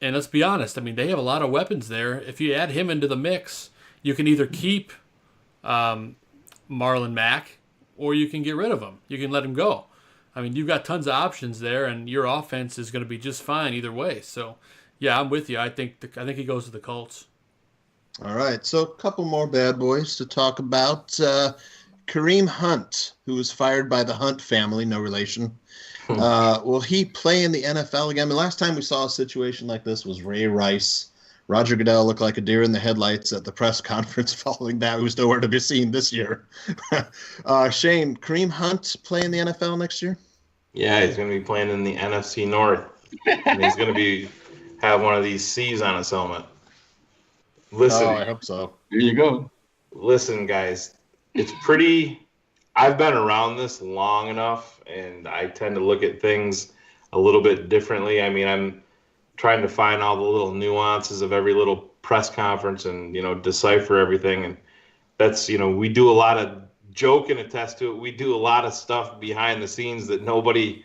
And let's be honest. I mean, they have a lot of weapons there. If you add him into the mix, you can either keep Marlon Mack, or you can get rid of him. You can let him go. I mean, you've got tons of options there, and your offense is going to be just fine either way. So, yeah, I'm with you. I think he goes to the Colts. All right, so a couple more bad boys to talk about. Kareem Hunt, who was fired by the Hunt family, no relation. Will he play in the NFL again? I mean, last time we saw a situation like this was Ray Rice. Roger Goodell looked like a deer in the headlights at the press conference following that. He was nowhere to be seen this year. Shayne, Kareem Hunt play in the NFL next year? Yeah, he's going to be playing in the NFC North. And he's going to have one of these C's on his helmet. Listen. Oh, I hope so. There you go. Listen, guys. It's pretty – I've been around this long enough, and I tend to look at things a little bit differently. I mean, I'm trying to find all the little nuances of every little press conference and, decipher everything. And that's, we do a lot of joke and attest to it. We do a lot of stuff behind the scenes that nobody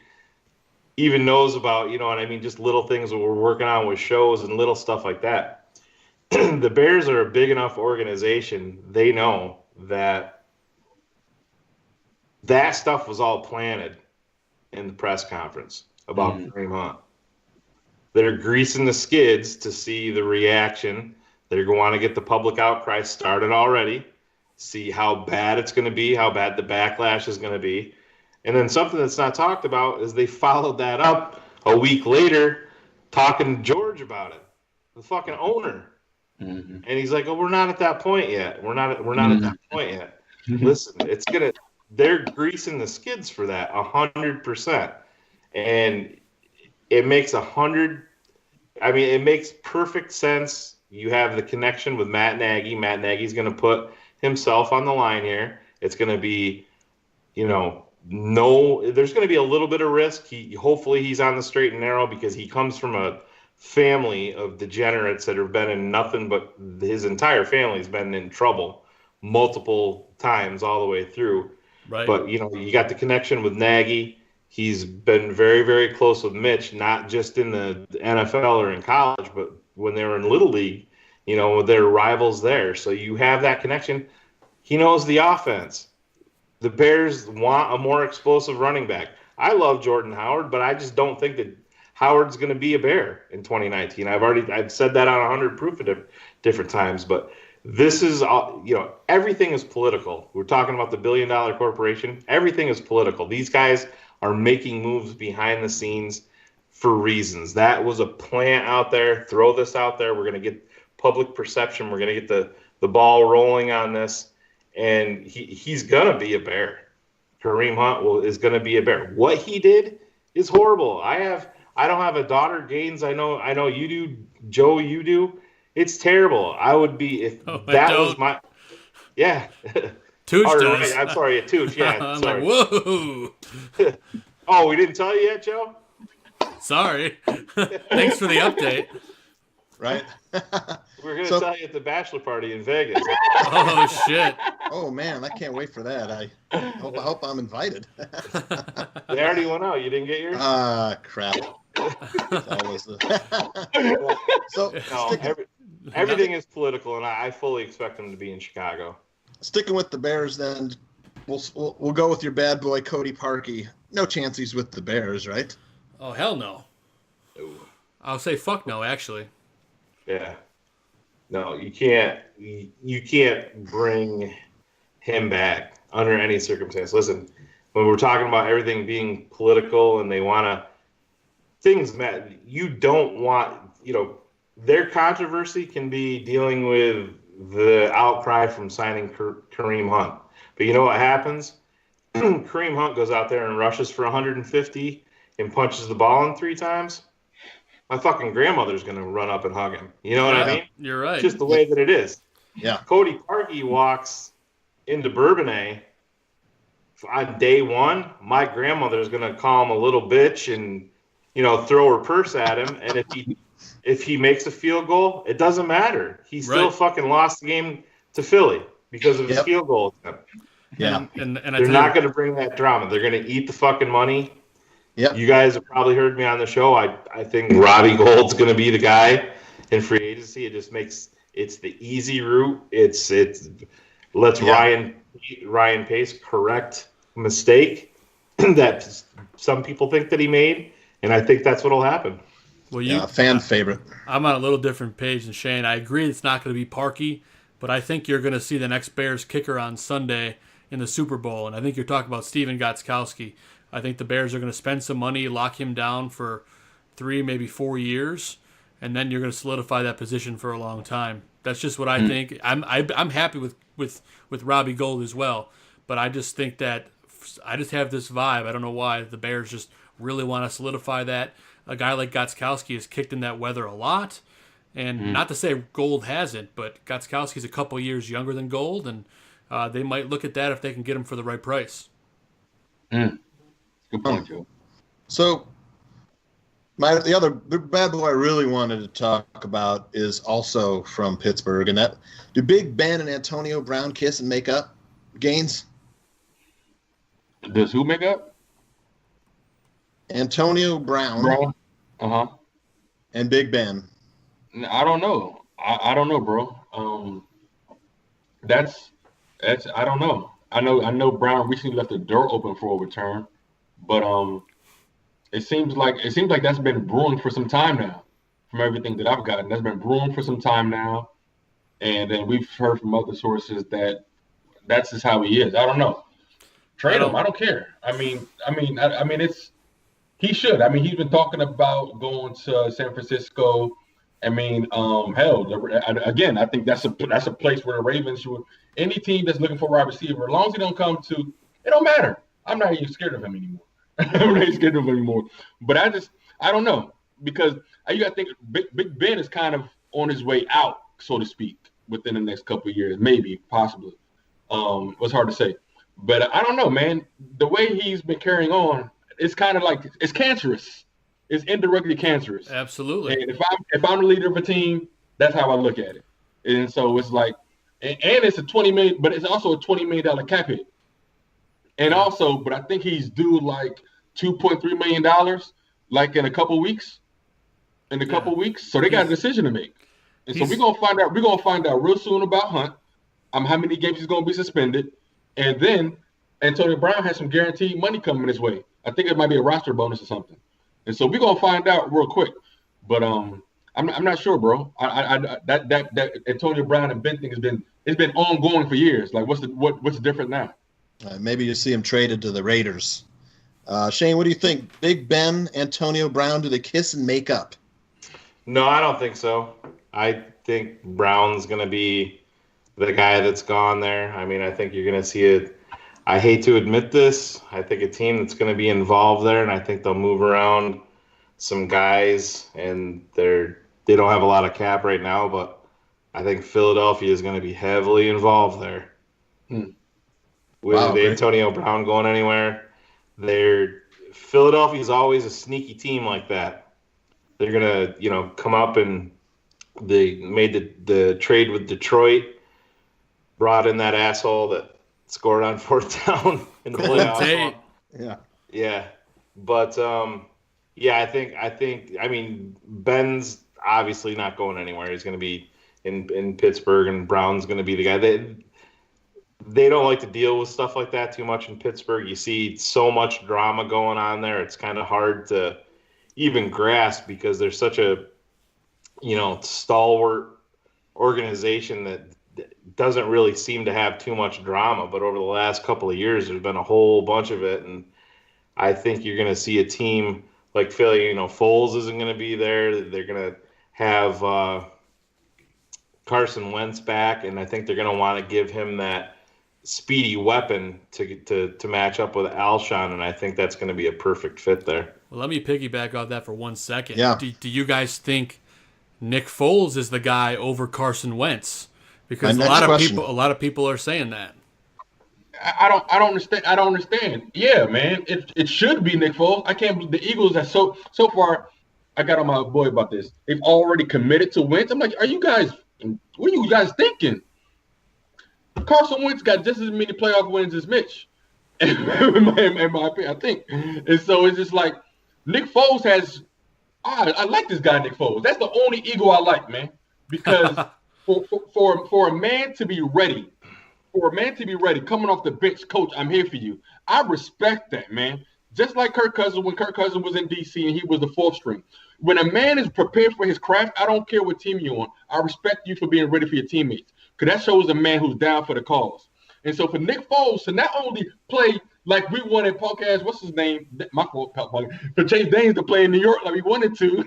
even knows about, you know what I mean? Just little things that we're working on with shows and little stuff like that. The Bears are a big enough organization. They know that stuff was all planted in the press conference about Kareem Hunt. They're greasing the skids to see the reaction. They're going to want to get the public outcry started already, see how bad it's going to be, how bad the backlash is going to be. And then something that's not talked about is they followed that up a week later talking to George about it, the fucking owner. And he's like, "Oh, we're not at that point yet. We're not at that point yet." Listen, they're greasing the skids for that 100%. And it makes it makes perfect sense. You have the connection with Matt Nagy. Matt Nagy's going to put himself on the line here. It's going to be, there's going to be a little bit of risk. Hopefully he's on the straight and narrow because he comes from a family of degenerates that have been in nothing but his entire family's been in trouble multiple times all the way through. Right. But, you got the connection with Nagy. He's been very, very close with Mitch, not just in the NFL or in college, but when they were in Little League, they're rivals there. So you have that connection. He knows the offense. The Bears want a more explosive running back. I love Jordan Howard, but I just don't think that Howard's going to be a Bear in 2019. I've said that on 100 proof at different times, but this is, everything is political. We're talking about the billion-dollar corporation. Everything is political. These guys are making moves behind the scenes for reasons. That was a plant out there. Throw this out there. We're going to get public perception. We're going to get the ball rolling on this. And he's going to be a Bear. Kareem Hunt is going to be a Bear. What he did is horrible. I don't have a daughter, Gaines. I know you do. Joe, you do. It's terrible. I would be if that was my. Yeah. Tooch does. Right. I'm sorry, Tooch. Yeah. I'm sorry. like, whoa. Oh, we didn't tell you yet, Joe? Sorry. Thanks for the update. Right. We're going to tell you at the bachelor party in Vegas. Oh, shit. Oh, man, I can't wait for that. I hope I'm invited. They already went out. You didn't get yours? Crap. Everything is political, and I fully expect them to be in Chicago. Sticking with the Bears, then, we'll go with your bad boy, Cody Parkey. No chance he's with the Bears, right? Oh, hell no. I'll say fuck no, actually. Yeah. No, you can't bring him back under any circumstance. Listen, when we're talking about everything being political and they want to things, Matt, you don't want, their controversy can be dealing with the outcry from signing Kareem Hunt. But you know what happens? Kareem Hunt goes out there and rushes for 150 and punches the ball in 3 times. My fucking grandmother's going to run up and hug him. You know what I mean? You're right. It's just the way that it is. Yeah. Cody Parkey walks into Bourbonnais on day 1. My grandmother's going to call him a little bitch and, throw her purse at him. And if he makes a field goal, it doesn't matter. He still fucking lost the game to Philly because of his field goal attempt. Yeah. And they're not going to bring that drama. They're going to eat the fucking money. Yep. You guys have probably heard me on the show. I think Robbie Gould's going to be the guy in free agency. It just makes it's the easy route. It's Ryan Pace correct mistake that some people think that he made, and I think that's what'll happen. Well, fan favorite. I'm on a little different page than Shane. I agree it's not going to be Parkey, but I think you're going to see the next Bears kicker on Sunday in the Super Bowl, and I think you're talking about Steven Gostkowski. I think the Bears are going to spend some money, lock him down for 3, maybe 4 years, and then you're going to solidify that position for a long time. That's just what I think. I'm happy with Robbie Gould as well, but I just think that I just have this vibe. I don't know why the Bears just really want to solidify that. A guy like Gostkowski has kicked in that weather a lot, and not to say Gould hasn't, but Gostkowski's a couple years younger than Gould, and they might look at that if they can get him for the right price. Good point, Joe. So, the other bad boy I really wanted to talk about is also from Pittsburgh, and that do Big Ben and Antonio Brown kiss and make up? Gains? Does who make up? Antonio Brown. And Big Ben. I don't know. I don't know, bro. That's I don't know. I know Brown recently left the door open for a return, but it seems like that's been brewing for some time now. From everything that I've gotten, that's been brewing for some time now, and then we've heard from other sources that that's just how he is. I don't know. Trade him. I don't care. I mean, it's he should. I mean, he's been talking about going to San Francisco. I mean, hell, again, I think that's a place where the Ravens should. Any team that's looking for a wide receiver, as long as he don't come to, it don't matter. I'm not even scared of him anymore. I'm not even scared of him anymore. But I don't know, because you got to think Big Ben is kind of on his way out, so to speak, within the next couple of years, maybe, possibly. It's hard to say. But I don't know, man. The way he's been carrying on, it's kind of like it's cancerous. It's indirectly cancerous. Absolutely. And if I'm the leader of a team, that's how I look at it. And so it's like, and it's a $20 million, but it's also a $20 million cap hit. And also, but I think he's due like $2.3 million, like in a couple weeks. So they got a decision to make. And so we're gonna find out. We're gonna find out real soon about Hunt. How many games he's gonna be suspended, and then Antonio Brown has some guaranteed money coming his way. I think it might be a roster bonus or something. And so we're gonna find out real quick. But I'm not sure, bro. That Antonio Brown and Ben thing has been ongoing for years. Like what's different now? Maybe you see him traded to the Raiders. Shane, what do you think? Big Ben, Antonio Brown, do they kiss and make up? No, I don't think so. I think Brown's going to be the guy that's gone there. I mean, I think you're going to see it. I hate to admit this. I think a team that's going to be involved there, and I think they'll move around some guys, and they don't have a lot of cap right now, but I think Philadelphia is going to be heavily involved there. With Antonio Brown going anywhere, Philadelphia is always a sneaky team like that. They're gonna, come up, and they made the trade with Detroit, brought in that asshole that scored on fourth down in the playoffs. Yeah. But I mean, Ben's obviously not going anywhere. He's going to be in Pittsburgh, and Brown's going to be the guy. They don't like to deal with stuff like that too much in Pittsburgh. You see so much drama going on there. It's kind of hard to even grasp because there's such a, stalwart organization that doesn't really seem to have too much drama. But over the last couple of years, there's been a whole bunch of it. And I think you're going to see a team like Philly, Foles isn't going to be there. They're going to have Carson Wentz back, and I think they're going to want to give him that speedy weapon to match up with Alshon, and I think that's going to be a perfect fit there. Well, let me piggyback off that for 1 second. Yeah. Do you guys think Nick Foles is the guy over Carson Wentz? Because My a lot next of question. a lot of people are saying that. I don't understand. Yeah, man, it should be Nick Foles. I can't believe the Eagles have so far. I got on my boy about this. They've already committed to Wentz. I'm like, what are you guys thinking? Carson Wentz got just as many playoff wins as Mitch, in my opinion, I think. And so it's just like Nick Foles has. I like this guy, Nick Foles. That's the only Eagle I like, man. Because for a man to be ready. For a man to be ready, coming off the bench, coach, I'm here for you. I respect that, man. Just like Kirk Cousins, when Kirk Cousins was in D.C. and he was the fourth string. When a man is prepared for his craft, I don't care what team you're on. I respect you for being ready for your teammates. Because that shows a man who's down for the cause. And so for Nick Foles to not only play like we wanted podcast, what's his name? My fault, for Chase Danes to play in New York like we wanted to.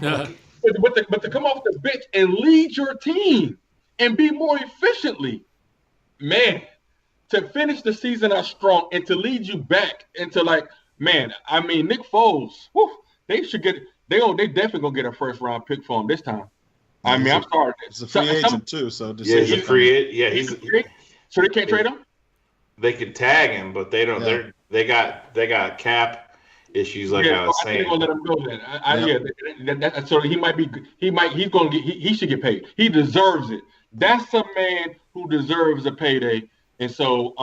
but to come off the bench and lead your team and be more efficiently. Man, to finish the season out strong and to lead you back into Nick Foles, they definitely gonna get a first round pick for him this time. I'm sorry. He's a free agent too, so he's a free agent. Yeah, he's so they can't trade him. They could tag him, but they don't. Yeah. They got cap issues, like I was saying. I think they're gonna let him go then. So he should get paid. He deserves it. That's a man who deserves a payday. And so,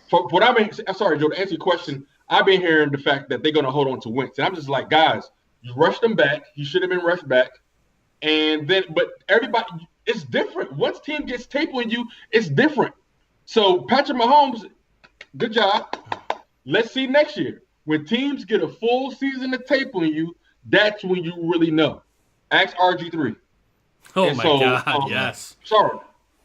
for what I'm sorry, Joe, to answer your question, I've been hearing the fact that they're going to hold on to Wentz. And I'm just like, guys, you rushed him back. He should have been rushed back. But everybody, it's different. Once team gets tape on you, it's different. So Patrick Mahomes, good job. Let's see next year. When teams get a full season of tape on you, that's when you really know. Ask RG3. Oh, my God, yes. Sorry.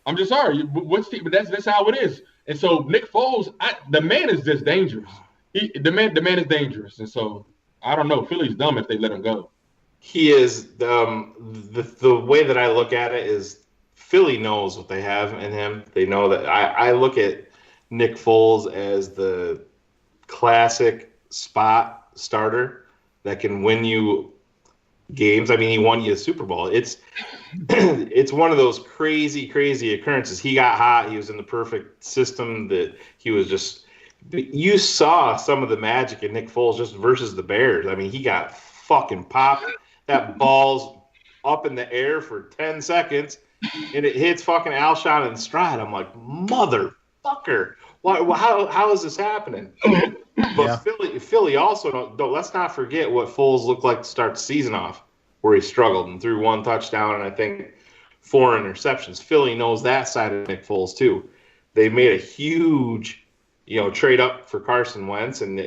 I'm just sorry. But that's how it is. And so Nick Foles, the man is just dangerous. The man is dangerous. And so I don't know. Philly's dumb if they let him go. He is. The way that I look at it is Philly knows what they have in him. They know that. I look at Nick Foles as the classic spot starter that can win you games. I mean, he won you a Super Bowl. It's one of those crazy occurrences. He got hot. He was in the perfect system that he was just. You saw some of the magic in Nick Foles just versus the Bears. I mean, he got fucking popped. That ball's up in the air for 10 seconds, and it hits fucking Alshon in stride. I'm like, motherfucker. How is this happening? But Philly also don't. Let's not forget what Foles looked like to start the season off, where he struggled and threw one touchdown and I think 4 interceptions. Philly knows that side of Nick Foles too. They made a huge, trade up for Carson Wentz, and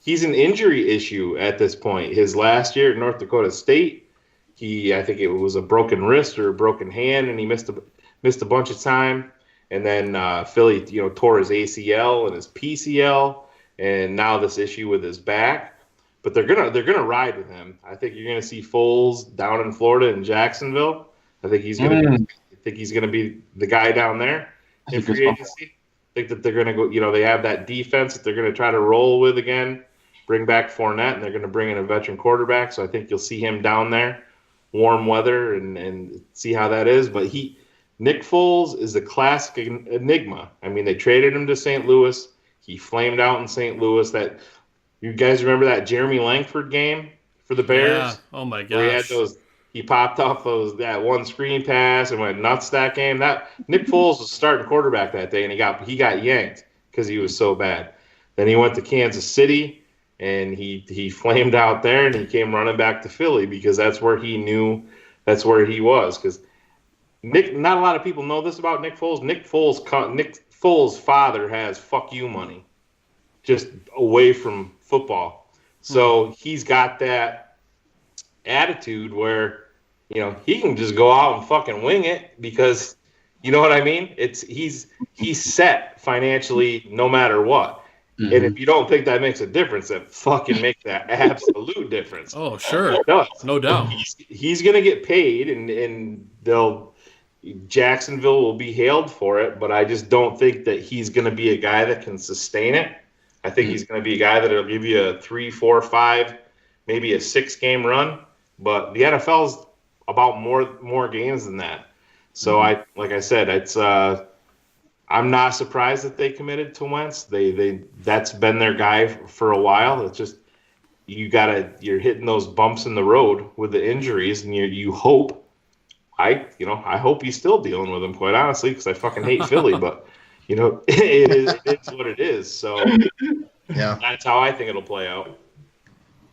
he's an injury issue at this point. His last year at North Dakota State, I think it was a broken wrist or a broken hand, and he missed a bunch of time. And then Philly, tore his ACL and his PCL, and now this issue with his back. But they're gonna ride with him. I think you're gonna see Foles down in Florida in Jacksonville. I think he's gonna be the guy down there in free agency. I think that they're gonna go. They have that defense that they're gonna try to roll with again. Bring back Fournette, and they're gonna bring in a veteran quarterback. So I think you'll see him down there, warm weather, and see how that is. But Nick Foles is a classic enigma. I mean, they traded him to St. Louis. He flamed out in St. Louis. That you guys remember that Jeremy Langford game for the Bears? Yeah. Oh my gosh. He popped off that one screen pass and went nuts that game. That Nick Foles was starting quarterback that day, and he got yanked because he was so bad. Then he went to Kansas City, and he flamed out there, and he came running back to Philly because that's where he knew that's where he was. Because not a lot of people know this about Nick Foles. Nick Foles' father has fuck you money, just away from football. So he's got that attitude where, he can just go out and fucking wing it because, you know what I mean? He's set financially no matter what. And if you don't think that makes a difference, that fucking makes that absolute difference. Oh, sure. It does. No doubt. He's going to get paid, and Jacksonville will be hailed for it, but I just don't think that he's going to be a guy that can sustain it. I think he's going to be a guy that will give you a 3, 4, 5, maybe a 6-game run. But the NFL's about more games than that. So like I said, it's I'm not surprised that they committed to Wentz. That's been their guy for a while. It's just you're hitting those bumps in the road with the injuries, and you hope. I hope he's still dealing with them, quite honestly, because I fucking hate Philly. But it's what it is. So yeah, that's how I think it'll play out.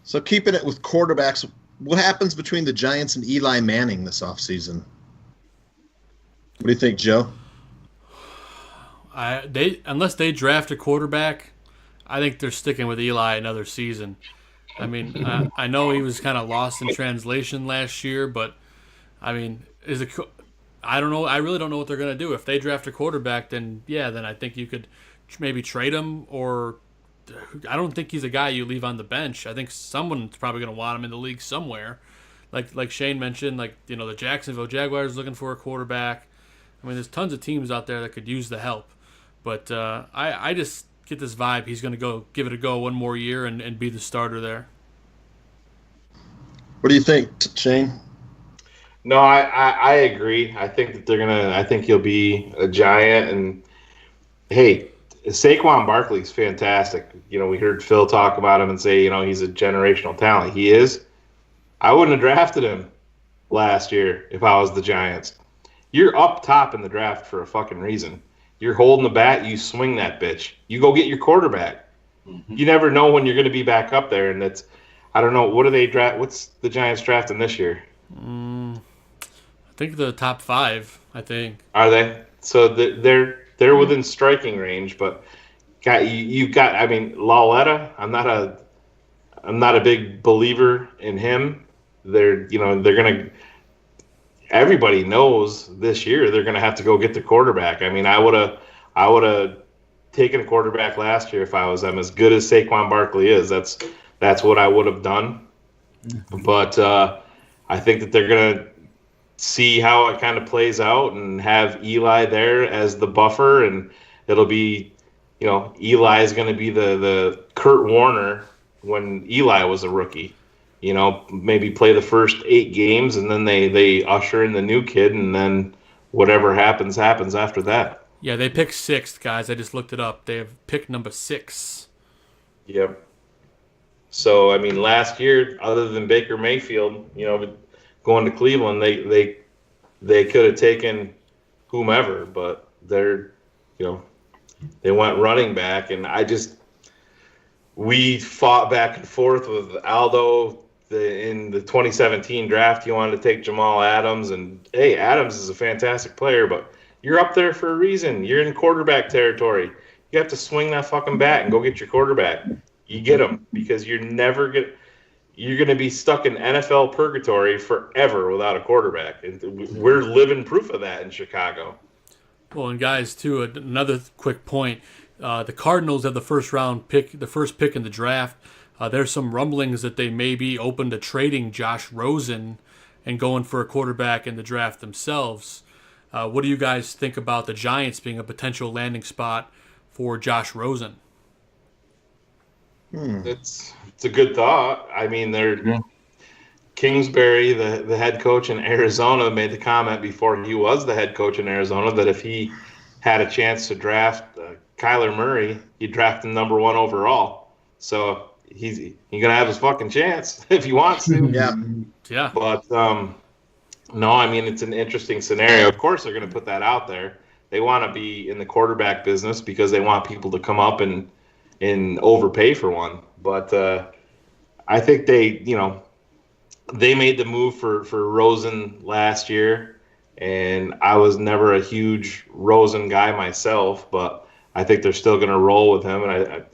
So keeping it with quarterbacks, what happens between the Giants and Eli Manning this offseason? What do you think, Joe? Unless they draft a quarterback, I think they're sticking with Eli another season. I mean, I know he was kind of lost in translation last year, but I mean, I don't know. I really don't know what they're going to do. If they draft a quarterback, then I think you could maybe trade him, or I don't think he's a guy you leave on the bench. I think someone's probably going to want him in the league somewhere. Like Shane mentioned, the Jacksonville Jaguars looking for a quarterback. I mean, there's tons of teams out there that could use the help. But I just get this vibe he's going to go give it a go one more year and be the starter there. What do you think, Shane? No, I agree. I think that I think he'll be a Giant. And, hey, Saquon Barkley's fantastic. We heard Phil talk about him and say, he's a generational talent. He is. I wouldn't have drafted him last year if I was the Giants. You're up top in the draft for a fucking reason. You're holding the bat, you swing that bitch. You go get your quarterback. You never know when you're going to be back up there, and I don't know, what do they draft? What's the Giants drafting this year? I think the top 5, I think. Are they? So they're within striking range, but you've got, I mean, Lauletta, I'm not a big believer in him. They're going to, everybody knows this year they're going to have to go get the quarterback. I mean, I would have taken a quarterback last year if I was them. As good as Saquon Barkley is, that's what I would have done. But I think that they're going to see how it kind of plays out and have Eli there as the buffer, and it'll be, Eli is going to be the Kurt Warner when Eli was a rookie. Maybe play the first 8 games, and then they usher in the new kid, and then whatever happens after that. Yeah, they picked 6th, guys. I just looked it up. They have picked number 6. Yep. So, I mean, last year, other than Baker Mayfield, going to Cleveland, they could have taken whomever, but they went running back, and we fought back and forth with Aldo in the 2017 draft. He wanted to take Jamal Adams, and hey, Adams is a fantastic player, but you're up there for a reason. You're in quarterback territory. You have to swing that fucking bat and go get your quarterback. You get him, because you're going to be stuck in NFL purgatory forever without a quarterback. And we're living proof of that in Chicago. Well, and guys, too, another quick point. The Cardinals have the first pick in the draft. There's some rumblings that they may be open to trading Josh Rosen and going for a quarterback in the draft themselves. What do you guys think about the Giants being a potential landing spot for Josh Rosen? It's a good thought. I mean, Kingsbury, the head coach in Arizona, made the comment before he was the head coach in Arizona that if he had a chance to draft Kyler Murray, he'd draft him number 1 overall. So he's gonna have his fucking chance if he wants to. Yeah. But no, I mean, it's an interesting scenario. Of course, they're gonna put that out there. They want to be in the quarterback business because they want people to come up and overpay for one. But I think they made the move for Rosen last year, and I was never a huge Rosen guy myself, but I think they're still going to roll with him, and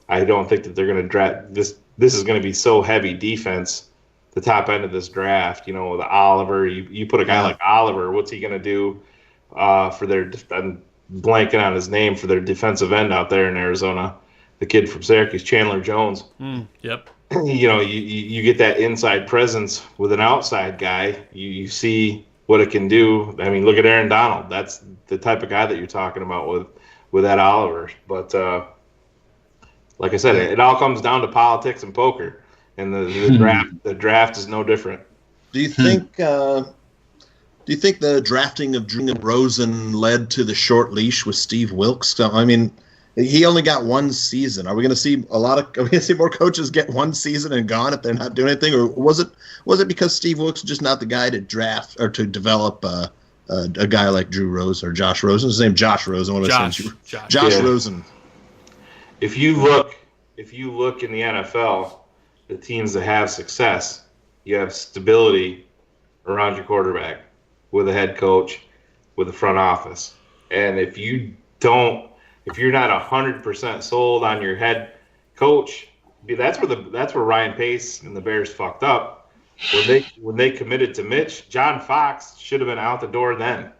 I don't think that they're going to draft this. This is going to be so heavy defense, the top end of this draft. With Oliver, you put a guy like Oliver, what's he going to do for their? I'm blanking on his name, for their defensive end out there in Arizona. the kid from Syracuse, Chandler Jones. Yep. You get that inside presence with an outside guy. You see what it can do. I mean, look at Aaron Donald. That's the type of guy that you're talking about with Ed Oliver. But like I said, it all comes down to politics and poker, and the draft is no different. Do you think the drafting of Drew Rosen led to the short leash with Steve Wilkes? So, I mean, he only got one season. Are we going to see more coaches get one season and gone if they're not doing anything, or was it because Steve Wilkes is just not the guy to draft or to develop a guy like Drew Rosen or Josh Rosen? His name Josh Rosen. Josh Rosen. If you look in the NFL, the teams that have success, you have stability around your quarterback with a head coach, with a front office. And if you're not 100% sold on your head coach, that's where Ryan Pace and the Bears fucked up. When they committed to Mitch, John Fox should have been out the door then,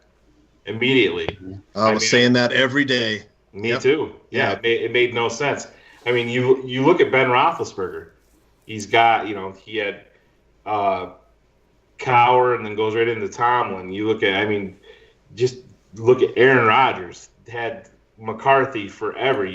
immediately. I was saying that every day. Me too. Yeah. It made no sense. I mean, you look at Ben Roethlisberger. He's got, he had Cowher and then goes right into Tomlin. You look at, just look at Aaron Rodgers. Had McCarthy forever.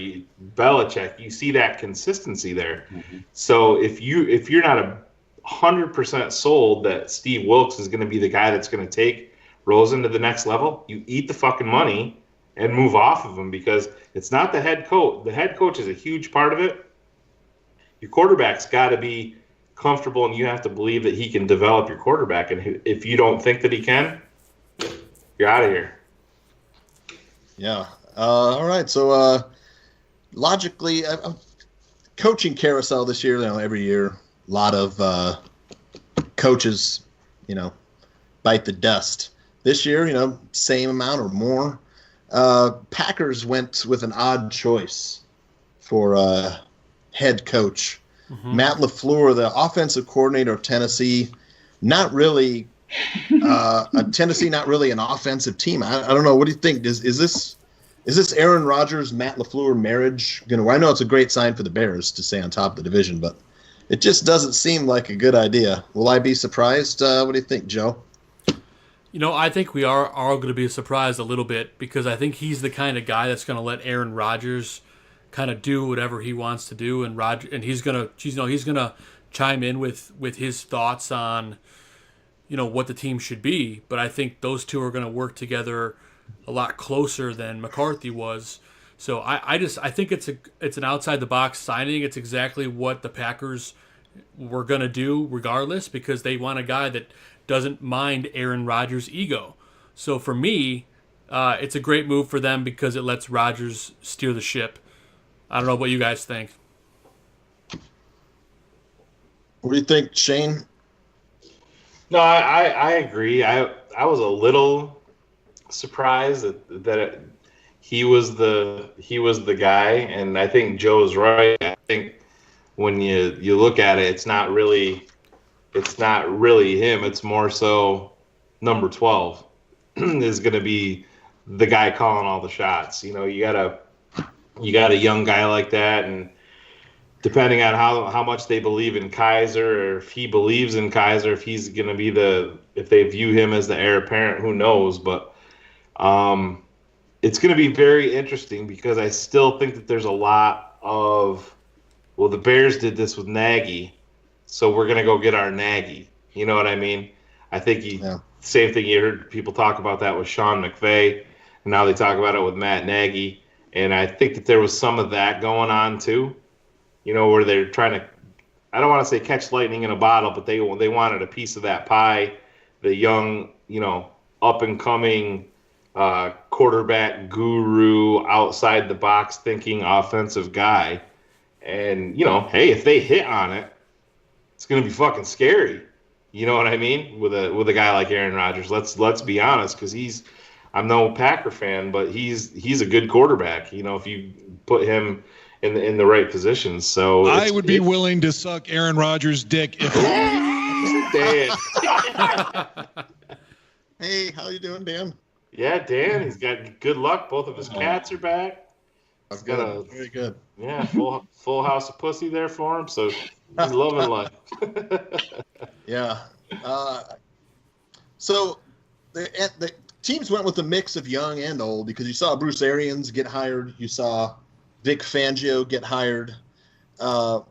Belichick. You see that consistency there. Mm-hmm. So if you're not 100% sold that Steve Wilkes is going to be the guy that's going to take Rosen to the next level, you eat the fucking money and move off of him, because it's not the head coach. The head coach is a huge part of it. Your quarterback's got to be comfortable, and you have to believe that he can develop your quarterback. And if you don't think that he can, you're out of here. Yeah. All right. So logically, coaching carousel this year, every year, a lot of coaches, bite the dust. This year, same amount or more. Packers went with an odd choice for head coach. Mm-hmm. Matt LaFleur, the offensive coordinator of Tennessee, not really Tennessee, not really an offensive team. I don't know. What do you think? Is this Aaron Rodgers, Matt LaFleur marriage going to? I know it's a great sign for the Bears to stay on top of the division, but it just doesn't seem like a good idea. Will I be surprised? What do you think, Joe? I think we are all going to be surprised a little bit, because I think he's the kind of guy that's going to let Aaron Rodgers kind of do whatever he wants to do, and he's going to chime in with his thoughts on what the team should be. But I think those two are going to work together a lot closer than McCarthy was. So I think it's an outside the box signing. It's exactly what the Packers were going to do regardless, because they want a guy that doesn't mind Aaron Rodgers' ego. So for me, it's a great move for them because it lets Rodgers steer the ship. I don't know what you guys think. What do you think, Shane? No, I agree. I was a little surprised that he was the guy, and I think Joe's right. I think when you look at it, it's not really him. It's more so number 12 is going to be the guy calling all the shots. You got a young guy like that, and depending on how much they believe in Kaiser, or if he believes in Kaiser, if he's going to be if they view him as the heir apparent, who knows? But it's going to be very interesting, because I still think that there's a lot of, the Bears did this with Nagy, so we're going to go get our Nagy. You know what I mean? I think same thing you heard people talk about that with Sean McVay, and now they talk about it with Matt Nagy. And I think that there was some of that going on too, where they're trying to, I don't want to say catch lightning in a bottle, but they wanted a piece of that pie, the young, up and coming quarterback guru, outside the box thinking offensive guy. And, hey, if they hit on it, it's going to be fucking scary. You know what I mean? With a guy like Aaron Rodgers, let's be honest, because I'm no Packer fan, but he's a good quarterback. If you put him in the right positions. So I would be willing to suck Aaron Rodgers' dick if. Dan. Hey, how you doing, Dan? Yeah, Dan. He's got good luck. Both of his cats are back. He's got a very good. Yeah, full house of pussy there for him. So he's loving life. Yeah. So the teams went with a mix of young and old because you saw Bruce Arians get hired. You saw Vic Fangio get hired. How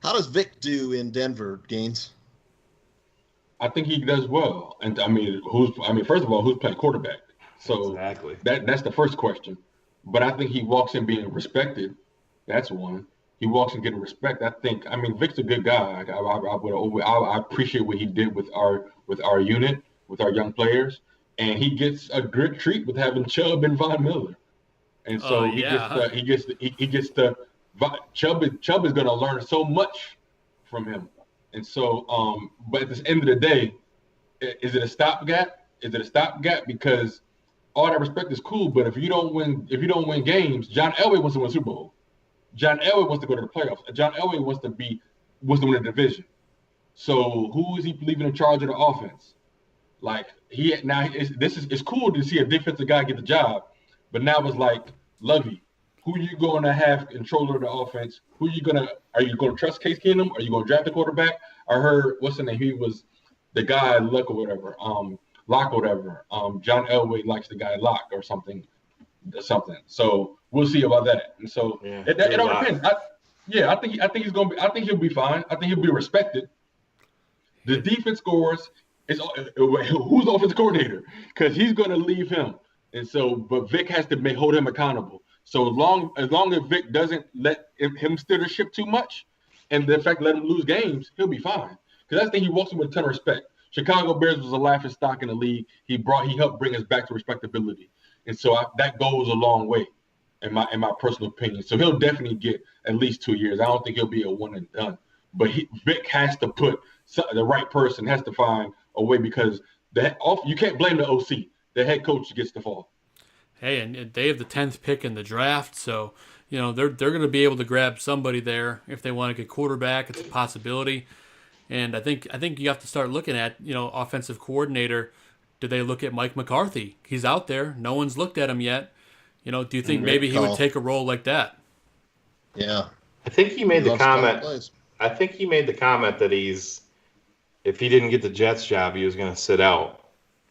does Vic do in Denver, Gaines? I think he does well. And first of all, who's playing quarterback? So exactly. That's the first question. But I think he walks in being respected. That's one. He walks in getting respect. Vic's a good guy. I appreciate what he did with our unit, with our young players, and he gets a good treat with having Chubb and Von Miller. And so Chubb is going to learn so much from him. And so, but at the end of the day, is it a stopgap? Is it a stopgap? Because all that respect is cool, but if you don't win games, John Elway wants to win Super Bowl. John Elway wants to go to the playoffs. John Elway wants to win a division. So who is he leaving in charge of the offense? Like it's cool to see a defensive guy get the job, but now it's like Lovey, who are you going to have control of the offense? Are you going to trust Case Keenum? Are you going to draft the quarterback? I heard what's the name? He was the guy Luck or whatever. Locke or whatever. John Elway likes the guy Locke or something. So we'll see about that. And so it all depends. I think he's gonna be. I think he'll be fine. I think he'll be respected. The defense scores. Who's the offensive coordinator? Because he's gonna leave him. And so, but Vic has to hold him accountable. So as long as Vic doesn't let him steer the ship too much, and in fact let him lose games, he'll be fine. Because I think he walks in with a ton of respect. Chicago Bears was a laughing stock in the league. He helped bring us back to respectability, and so that goes a long way, in my personal opinion. So he'll definitely get at least 2 years. I don't think he'll be a one and done. But Vic has to put the right person, has to find a way, because you can't blame the OC. The head coach gets the fall. Hey, and they have the 10th pick in the draft, so they're going to be able to grab somebody there if they want to get quarterback. It's a possibility. And I think you have to start looking at, offensive coordinator. Do they look at Mike McCarthy? He's out there. No one's looked at him yet. Do you think maybe he would take a role like that? Yeah. I think he made the comment. I think he made the comment that if he didn't get the Jets job, he was going to sit out.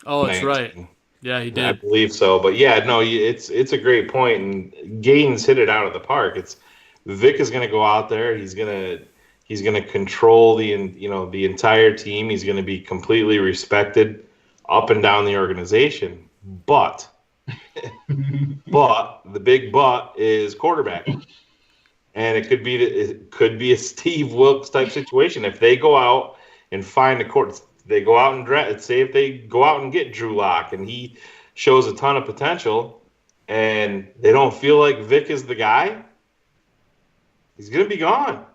Oh, that's right. Yeah, he did. I believe so. But it's a great point, and Gaines hit it out of the park. Vic is going to go out there. He's going to control the entire team. He's going to be completely respected up and down the organization. But the big but is quarterback. And it could be a Steve Wilkes type situation. If they go out and find they go out and draft, say if they go out and get Drew Lock and he shows a ton of potential and they don't feel like Vic is the guy, he's going to be gone.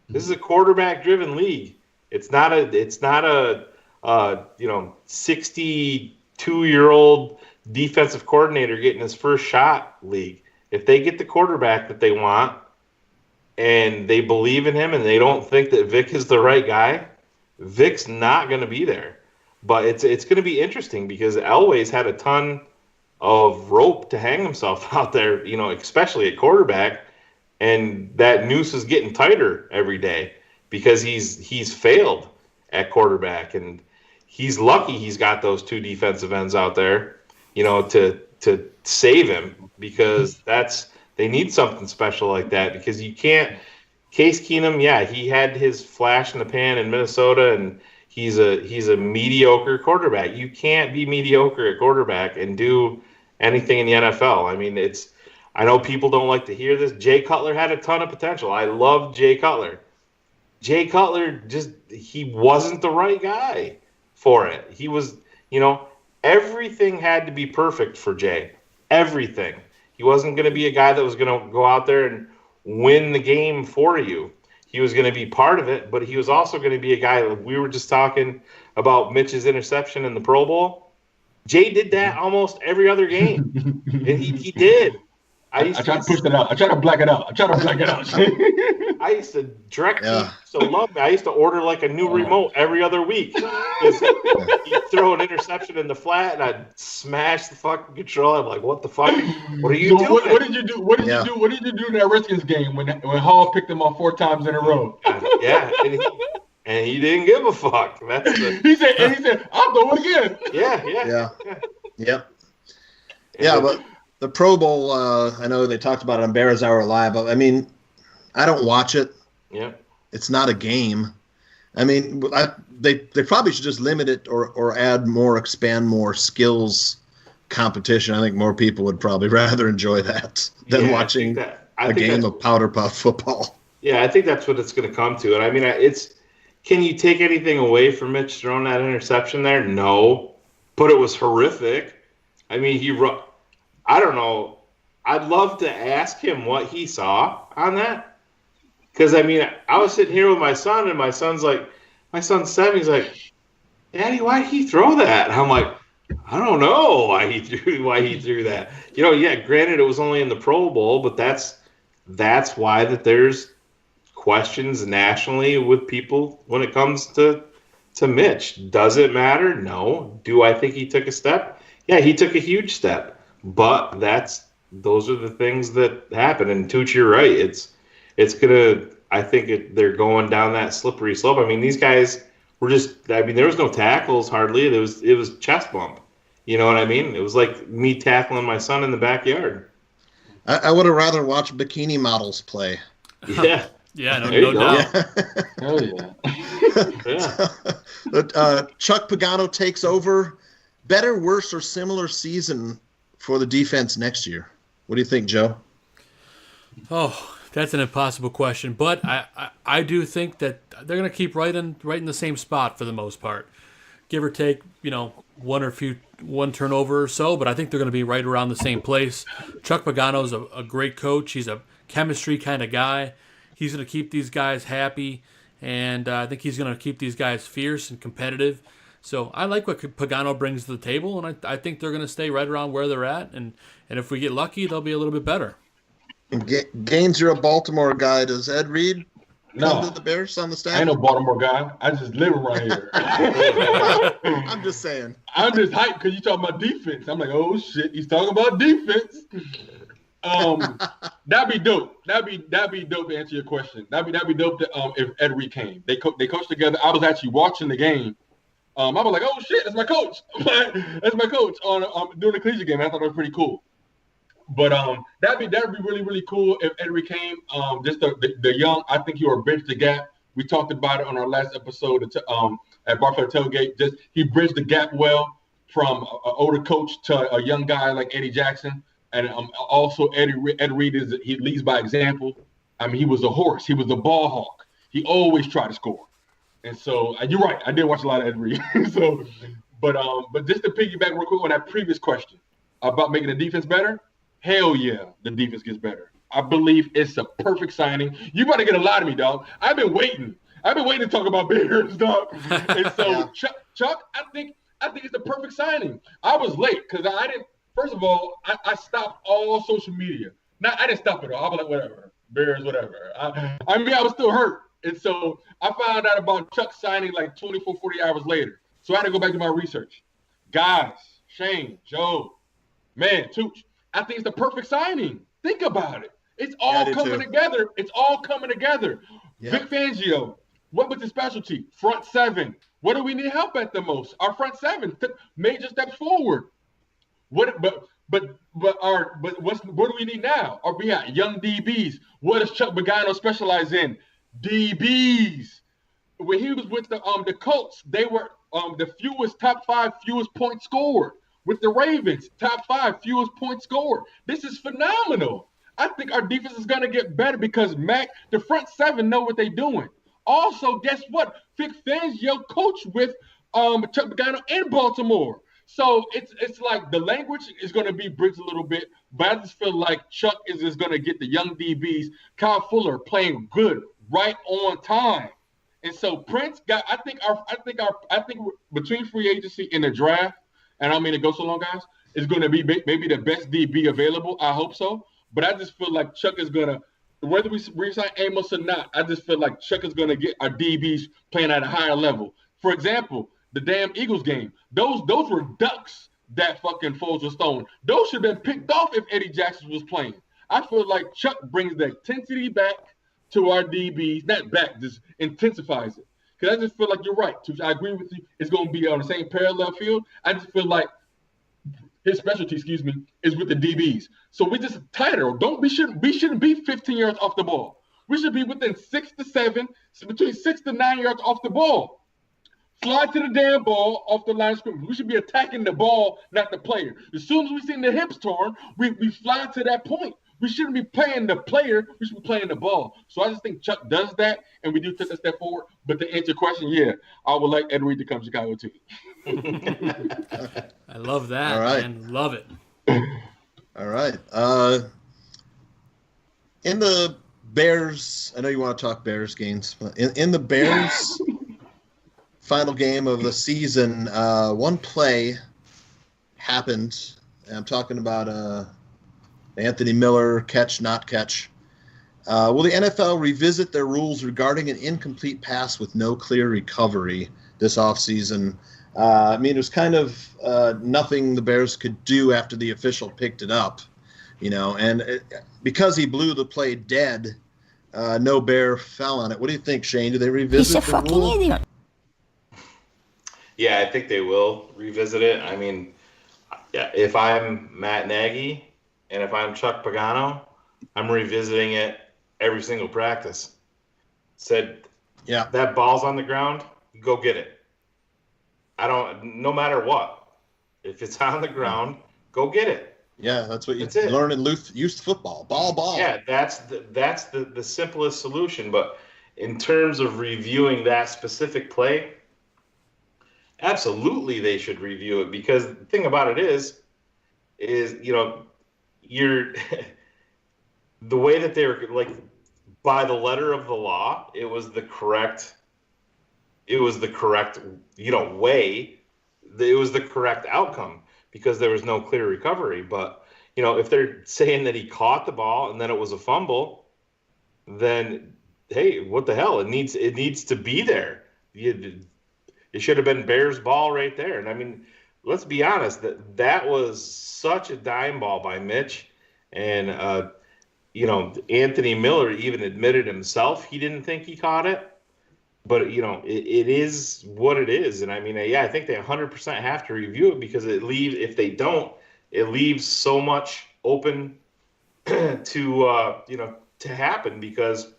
This is a quarterback-driven league. It's not a 62-year-old defensive coordinator getting his first shot league. If they get the quarterback that they want and they believe in him and they don't think that Vic is the right guy, Vic's not going to be there. But it's going to be interesting because Elway's had a ton of rope to hang himself out there, especially at quarterback. And that noose is getting tighter every day because he's failed at quarterback, and he's lucky he's got those two defensive ends out there, to save him, because they need something special like that, because you can't. Case Keenum, he had his flash in the pan in Minnesota, and he's a mediocre quarterback. You can't be mediocre at quarterback and do anything in the NFL. I mean, I know people don't like to hear this. Jay Cutler had a ton of potential. I love Jay Cutler. Jay Cutler he wasn't the right guy for it. He was, everything had to be perfect for Jay. Everything. He wasn't going to be a guy that was going to go out there and win the game for you. He was going to be part of it, but he was also going to be a guy. We were just talking about Mitch's interception in the Pro Bowl. Jay did that almost every other game. And he did. I try to push that out. I try to black it out. I used to love me. I used to order like a new remote every other week. He'd throw an interception in the flat, and I'd smash the fucking control. I'm like, what the fuck? What are you doing? What did you do? What did you do? What did you do in that Redskins game when Hall picked him off 4 times in a row? Yeah, and he didn't give a fuck. He said, I'll do it again. Yeah, but the Pro Bowl, I know they talked about it on Bears Hour Live, but I mean, I don't watch it. Yeah. It's not a game. I mean, they probably should just limit it or expand more skills competition. I think more people would probably rather enjoy that than watching a game of powder puff football. Yeah, I think that's what it's going to come to. And I mean, can you take anything away from Mitch throwing that interception there? No, but it was horrific. I mean, I don't know. I'd love to ask him what he saw on that. Because, I mean, I was sitting here with my son, and my son's 7. He's like, Daddy, why'd he throw that? And I'm like, I don't know why he threw that. Granted, it was only in the Pro Bowl, but that's why that there's questions nationally with people when it comes to Mitch. Does it matter? No. Do I think he took a step? Yeah, he took a huge step. But those are the things that happen. And Tooch, you're right. It's gonna. I think they're going down that slippery slope. I mean, these guys were just. I mean, there was no tackles hardly. It was chest bump. You know what I mean? It was like me tackling my son in the backyard. I would have rather watched bikini models play. Yeah. Yeah, no doubt. Hell yeah. Chuck Pagano takes over. Better, worse, or similar season for the defense next year? What do you think, Joe? Oh, that's an impossible question. But I do think that they're going to keep right in the same spot for the most part. Give or take, one turnover or so, but I think they're going to be right around the same place. Chuck Pagano's a great coach. He's a chemistry kind of guy. He's going to keep these guys happy, and I think he's going to keep these guys fierce and competitive. So I like what Pagano brings to the table, and I think they're going to stay right around where they're at. And if we get lucky, they'll be a little bit better. Gaines, you're a Baltimore guy. Does Ed Reed come No. to the Bears on the staff? I ain't no Baltimore guy. I just live around here. I'm just saying. I'm just hyped because you talking about defense. I'm like, oh shit, he's talking about defense. That'd be dope. That'd be dope to answer your question. That'd be dope to, if Ed Reed came. They coached together. I was actually watching the game. I was like, oh shit, that's my coach. That's my coach on doing the collegiate game. I thought it was pretty cool. But that'd be really, really cool if Ed Reed came. Just the young, I think he will bridge the gap. We talked about it on our last episode at Barfly Tailgate. Just he bridged the gap well from an older coach to a young guy like Eddie Jackson. And also Ed Reed he leads by example. I mean, he was a horse. He was a ball hawk. He always tried to score. And so you're right. I did watch a lot of Ed Reed. But just to piggyback real quick on that previous question about making the defense better, hell yeah, the defense gets better. I believe it's a perfect signing. You about to get a lot of me, dog. I've been waiting to talk about Bears, dog. And so Chuck, I think it's the perfect signing. I was late because I didn't. First of all, I stopped all social media. Now I didn't stop it all. I was like, whatever, Bears, whatever. I mean, I was still hurt. And so I found out about Chuck signing like 24, 40 hours later. So I had to go back to my research. Guys, Shayne, Joe, man, Tooch, I think it's the perfect signing. Think about it. It's all coming together. It's all coming together. Yeah. Vic Fangio, what was his specialty? Front seven. What do we need help at the most? Our front seven took major steps forward. What do we need now? Or we got young DBs. What does Chuck Pagano specialize in? DBs. When he was with the Colts, they were the top 5 fewest points scored. With the Ravens, top 5 fewest points scored. This is phenomenal. I think our defense is going to get better because the front seven know what they're doing. Also, guess what? Vic Fangio coached with Chuck Pagano in Baltimore. So it's like the language is going to be bridged a little bit, but I just feel like Chuck is just going to get the young DBs. Kyle Fuller playing good, right on time, and so Prince got. I think between free agency and the draft, and I don't mean to go so long, guys, is going to be maybe the best DB available. I hope so. but I just feel like Chuck is gonna, whether we resign Amos or not, I just feel like Chuck is gonna get our DBs playing at a higher level. For example, the damn Eagles game, those were ducks that fucking Foles was throwing. Those should have been picked off if Eddie Jackson was playing. I feel like Chuck brings the intensity back to our DBs, not back, just intensifies it. Because I just feel like you're right, Tooch. I agree with you. It's going to be on the same parallel field. I just feel like his specialty, is with the DBs. So we just tighter. We shouldn't be 15 yards off the ball. We should be within 6 to 7, between 6 to 9 yards off the ball. Slide to the damn ball off the line of scrimmage. We should be attacking the ball, not the player. As soon as we see the hips torn, we fly to that point. We shouldn't be playing the player. We should be playing the ball. So I just think Chuck does that, and we do take a step forward. But to answer your question, yeah, I would like Ed Reed to come to Chicago too. I love that. All right. Man. Love it. All right. In the Bears, I know you want to talk Bears games, but in the Bears final game of the season, one play happened. And I'm talking about Anthony Miller, catch, not catch. Will the NFL revisit their rules regarding an incomplete pass with no clear recovery this offseason? I mean, it was kind of nothing the Bears could do after the official picked it up, and because he blew the play dead, no Bear fell on it. What do you think, Shane? Do they revisit the rule? Idiot. Yeah, I think they will revisit it. I mean, yeah, if I'm Matt Nagy and if I'm Chuck Pagano, I'm revisiting it every single practice. Said, yeah, that ball's on the ground, go get it. No matter what. If it's on the ground, go get it. Yeah, that's what you learn in youth football. Ball. Yeah, that's the simplest solution. But in terms of reviewing that specific play, absolutely they should review it, because the thing about it is you're the way that they were, like, by the letter of the law, it was the correct way. It was the correct outcome because there was no clear recovery. But, if they're saying that he caught the ball and then it was a fumble, then, hey, what the hell? It needs to be there. It should have been Bears ball right there. And I mean, let's be honest, that was such a dime ball by Mitch. And, Anthony Miller even admitted himself he didn't think he caught it. But, it is what it is. And I mean, I think they 100% have to review it, because if they don't, it leaves so much open to happen, because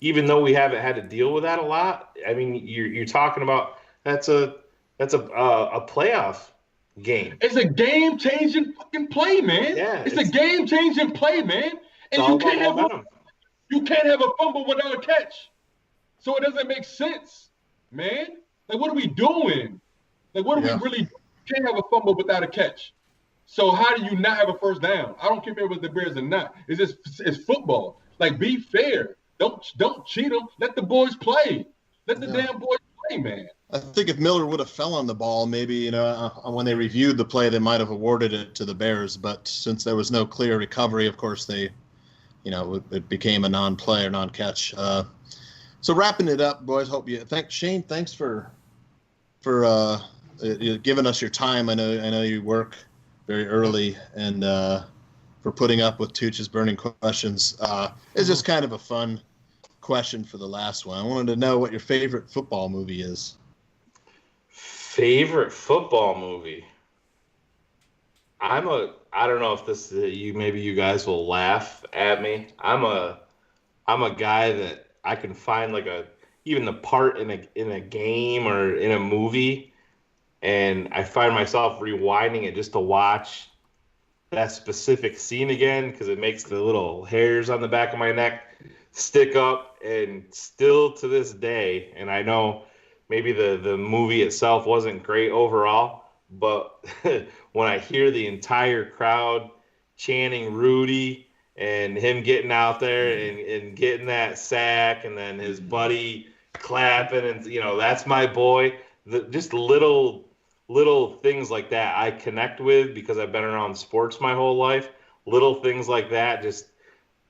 even though we haven't had to deal with that a lot, I mean, you're talking about that's a playoff game. It's a game-changing fucking play, man. Yeah, it's a game-changing play, man. And you can't have a fumble without a catch. So it doesn't make sense, man. Like, what are we doing? Like, what are we really doing? You can't have a fumble without a catch. So how do you not have a first down? I don't care if it was the Bears or not. It's football. Like, be fair. Don't cheat them. Let the boys play. Let the damn boys play, man. I think if Miller would have fell on the ball, maybe, when they reviewed the play, they might have awarded it to the Bears. But since there was no clear recovery, of course, it became a non-play or non-catch. So wrapping it up, boys, Shane, thanks for giving us your time. I know you work very early, and for putting up with Tooch's burning questions. It's just kind of a fun question for the last one. I wanted to know what your favorite football movie is. Favorite football movie? I don't know if this maybe you guys will laugh at me. I'm a guy that I can find even the part in a game or in a movie, and I find myself rewinding it just to watch that specific scene again, because it makes the little hairs on the back of my neck stick up. And still to this day, and I know maybe the movie itself wasn't great overall, but when I hear the entire crowd chanting Rudy and him getting out there and getting that sack, and then his buddy clapping, and that's my boy. Just little things like that I connect with, because I've been around sports my whole life. little things like that, just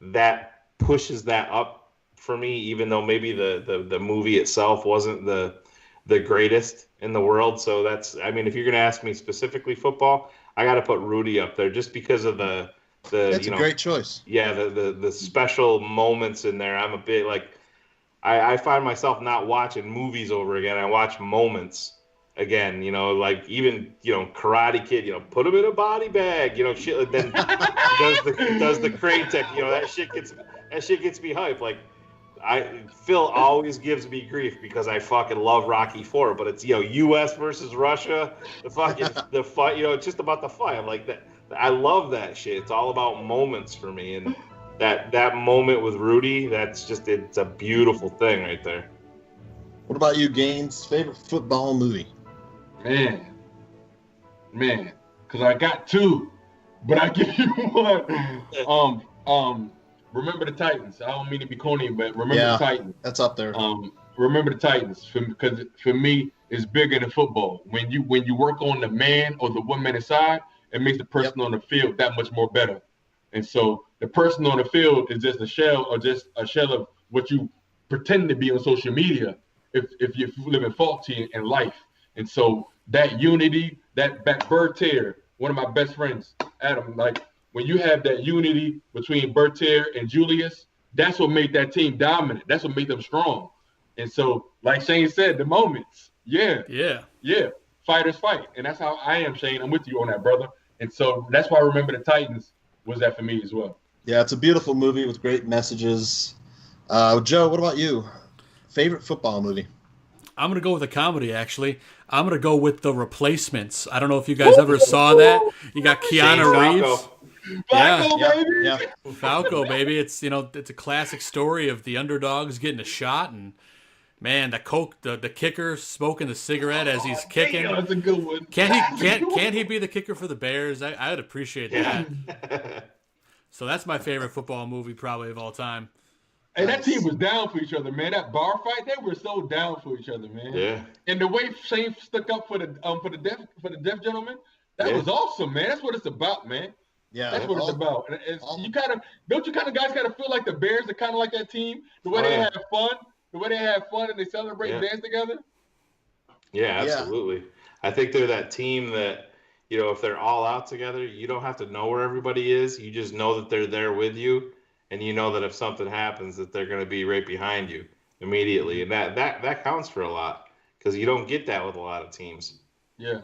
that pushes that up for me, even though maybe the movie itself wasn't the greatest in the world. So that's, I mean, if you're going to ask me specifically football, I got to put Rudy up there just because of the That's a great choice. Yeah, the special moments in there. I'm a bit like, I find myself not watching movies over again. I watch moments again, like even, Karate Kid, put him in a body bag, shit. Then does the crane tech, that shit gets me hyped. Like, Phil always gives me grief because I fucking love Rocky IV, but it's, U.S. versus Russia, the fight, it's just about the fight. I'm like that. I love that shit. It's all about moments for me, and that moment with Rudy, it's a beautiful thing right there. What about you, Gaines? Favorite football movie? Man, because I got two, but I give you one. Remember the Titans. I don't mean to be corny, but remember the Titans. That's up there. Remember the Titans, because for me, it's bigger than football. When you work on the man or the woman side, it makes the person on the field that much more better. And so the person on the field is just a shell of what you pretend to be on social media if you're living faulty in life. And so that unity, that Bertier, one of my best friends, Adam, like when you have that unity between Bertier and Julius, that's what made that team dominant. That's what made them strong. And so, like Shayne said, the moments, yeah. Fighters fight, and that's how I am, Shayne. I'm with you on that, brother. And so that's why I remember the Titans was that for me as well. Yeah, it's a beautiful movie with great messages. Joe, what about you? Favorite football movie? I'm going to go with a comedy, actually. I'm going to go with The Replacements. I don't know if you guys ever saw that. You got Keanu Reeves. Falco, baby. Yeah. Falco, baby. It's, it's a classic story of the underdogs getting a shot, and man, the kicker smoking the cigarette as he's kicking. Yeah, that's a good one. Can't he be the kicker for the Bears? I would appreciate that. So that's my favorite football movie probably of all time. Hey, that team was down for each other, man. That bar fight, they were so down for each other, man. Yeah. And the way Shayne stuck up for the deaf gentleman, that was awesome, man. That's what it's about, man. Yeah, that's what it's about. And you guys gotta feel like the Bears are kind of like that team. The way they have fun, and they celebrate and dance together. Yeah, absolutely. I think they're that team that, if they're all out together, you don't have to know where everybody is. You just know that they're there with you, and you know that if something happens, that they're going to be right behind you immediately, and that counts for a lot because you don't get that with a lot of teams. Yeah.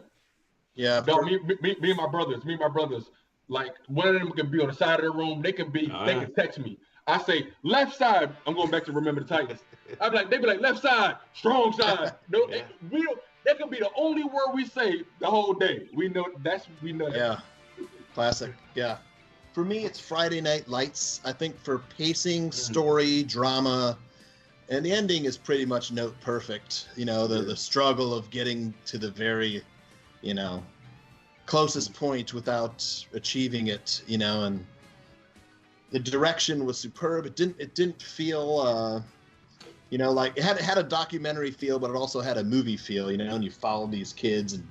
No, me and my brothers. Like one of them can be on the side of the room. They can text me. I say left side. I'm going back to remember the Titans. They be like left side, strong side. No, that can be the only word we say the whole day. We know that. Yeah, classic. Yeah, for me it's Friday Night Lights. I think for pacing, story, drama, and the ending is pretty much note perfect. The struggle of getting to the very, closest point without achieving it. And the direction was superb. It didn't feel, like it had a documentary feel, but it also had a movie feel. And you follow these kids, and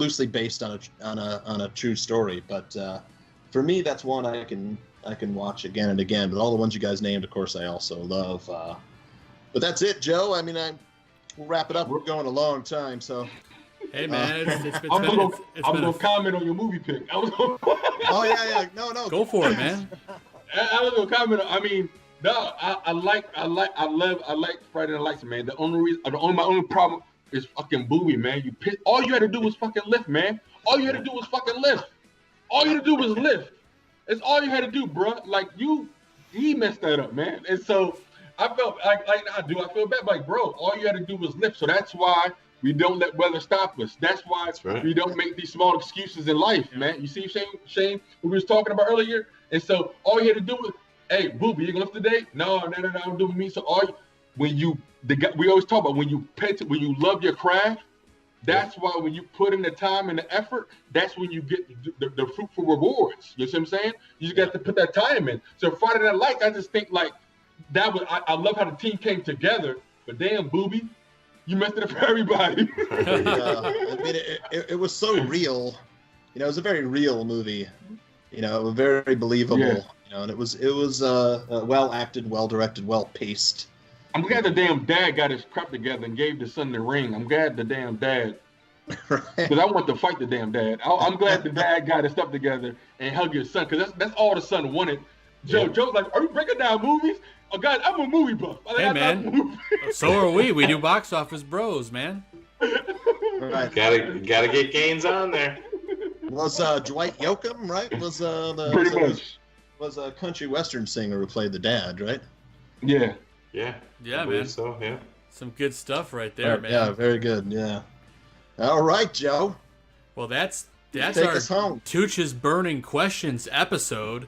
loosely based on a true story. But for me, that's one I can watch again and again. But all the ones you guys named, of course, I also love. But that's it, Joe. I mean, we'll wrap it up. We're going a long time, so. Hey man, I'm gonna comment on your movie pick. Oh yeah. No. Go for it, man. I was gonna comment. I mean, no, I like Friday Night Lights, man. My only problem is fucking Booby, man. All you had to do was fucking lift, man. All you had to do was fucking lift. All you had to do was lift. It's all you had to do, bro. Like he messed that up, man. And so I felt like I feel bad, like bro. All you had to do was lift. So that's why we don't let weather stop us. That's why we don't make these small excuses in life, man. You see, Shayne, what we was talking about earlier? And so all you had to do was, hey, Booby, you gonna lift today? No, I'm doing me. So we always talk about when you love your craft, that's why when you put in the time and the effort, that's when you get the fruitful rewards. You see what I'm saying? You just got to put that time in. So Friday Night Lights, I just think like that was, I love how the team came together, but damn, Booby, you messed it up for everybody. I mean, it was so real. It was a very real movie. You know, very believable. Yeah. You know, and it was well acted, well directed, well paced. I'm glad the damn dad got his crap together and gave the son the ring. I'm glad the damn dad, because I want to fight the damn dad. I'm glad the dad got his stuff together and hugged his son, because that's all the son wanted. Joe's like, are we breaking down movies? Oh God, I'm a movie buff. Hey man, so are we. We do box office bros, man. Right. Gotta get Gaines on there. Was Dwight Yoakam, right? Was was a country western singer who played the dad, right? Yeah, man. So yeah, some good stuff right there, man. Yeah, very good. Yeah. All right, Joe. Well, that's Take our us home. Tooch's Burning Questions episode.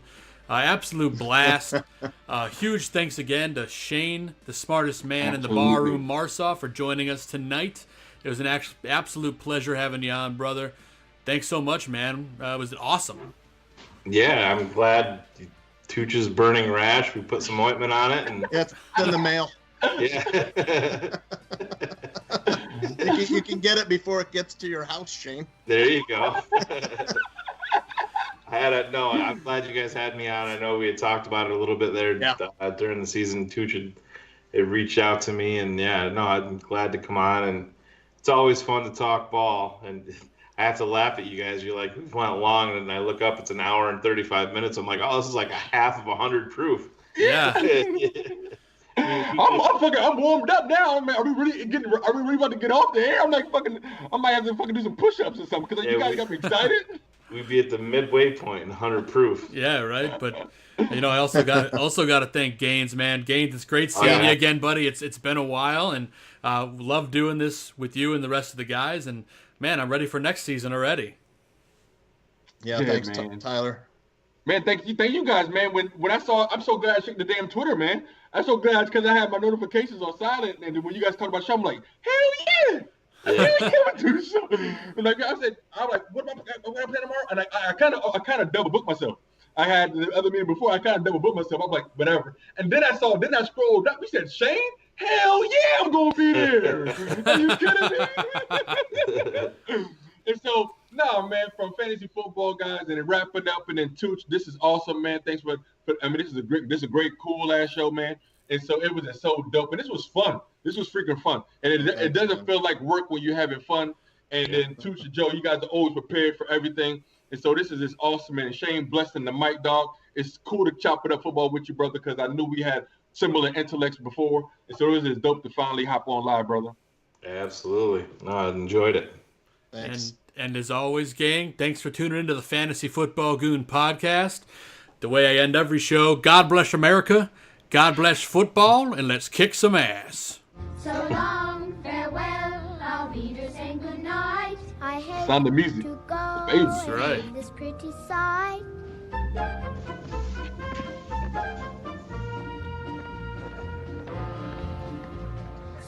Absolute blast. Huge thanks again to Shayne, the smartest man in the barroom, Marsaw, for joining us tonight. It was an absolute pleasure having you on, brother. Thanks so much, man. It was awesome. Yeah, I'm glad Tooch's Burning Rash. We put some ointment on it, and it's in the mail. Yeah. You can get it before it gets to your house, Shayne. There you go. I'm glad you guys had me on. I know we had talked about it a little bit there during the season. Tooch had reached out to me, and I'm glad to come on. And it's always fun to talk ball. And I have to laugh at you guys. You're like, we went long, and I look up, it's an hour and 35 minutes. I'm like, oh, this is like a half of 100 proof. Yeah. I'm warmed up now. Man, are we really about to get off the air? I'm like I might have to fucking do some push-ups or something, because you guys got me excited. We'd be at the midway point in 100 proof. Yeah, right. But I also got to thank Gaines, man. Gaines, it's great seeing you again, buddy. It's been a while, and love doing this with you and the rest of the guys. And man, I'm ready for next season already. Yeah, thanks, Tyler. Man, thank you guys, man. When I saw, I'm so glad I checked the damn Twitter, man. I'm so glad because I had my notifications on silent, and when you guys talk about the show, I'm like, hell yeah. Hell yeah, I do the show. And like I'm like, what am I playing tomorrow? And I kind of double booked myself. I had the other meeting before. I kind of double booked myself. I'm like, whatever. And then I scrolled up. We said, Shayne? Hell yeah, I'm gonna be there. Are you kidding me? And so, man, from fantasy football guys, and then wrapping up, and then Tooch, this is awesome, man. Thanks for this is a great, cool ass show, man. And so it was just so dope, and this was fun. This was freaking fun, and it doesn't feel like work when you're having fun. And then Tooch and Joe, you guys are always prepared for everything. And so this is just awesome, man. And Shayne, blessing the mic, dog. It's cool to chop it up football with you, brother, because I knew we had similar intellects before, and so it was just dope to finally hop on live, brother. Absolutely, no, I enjoyed it. Thanks. And as always, gang, thanks for tuning into the Fantasy Football Goon podcast. The way I end every show, God bless America, God bless football, and let's kick some ass. So long, farewell, I'll be just saying goodnight. I hate Sound the music. to go That's right. in this pretty sight.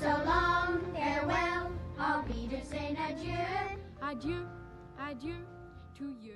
So long, farewell, I'll be just saying adieu. Adieu, adieu to you.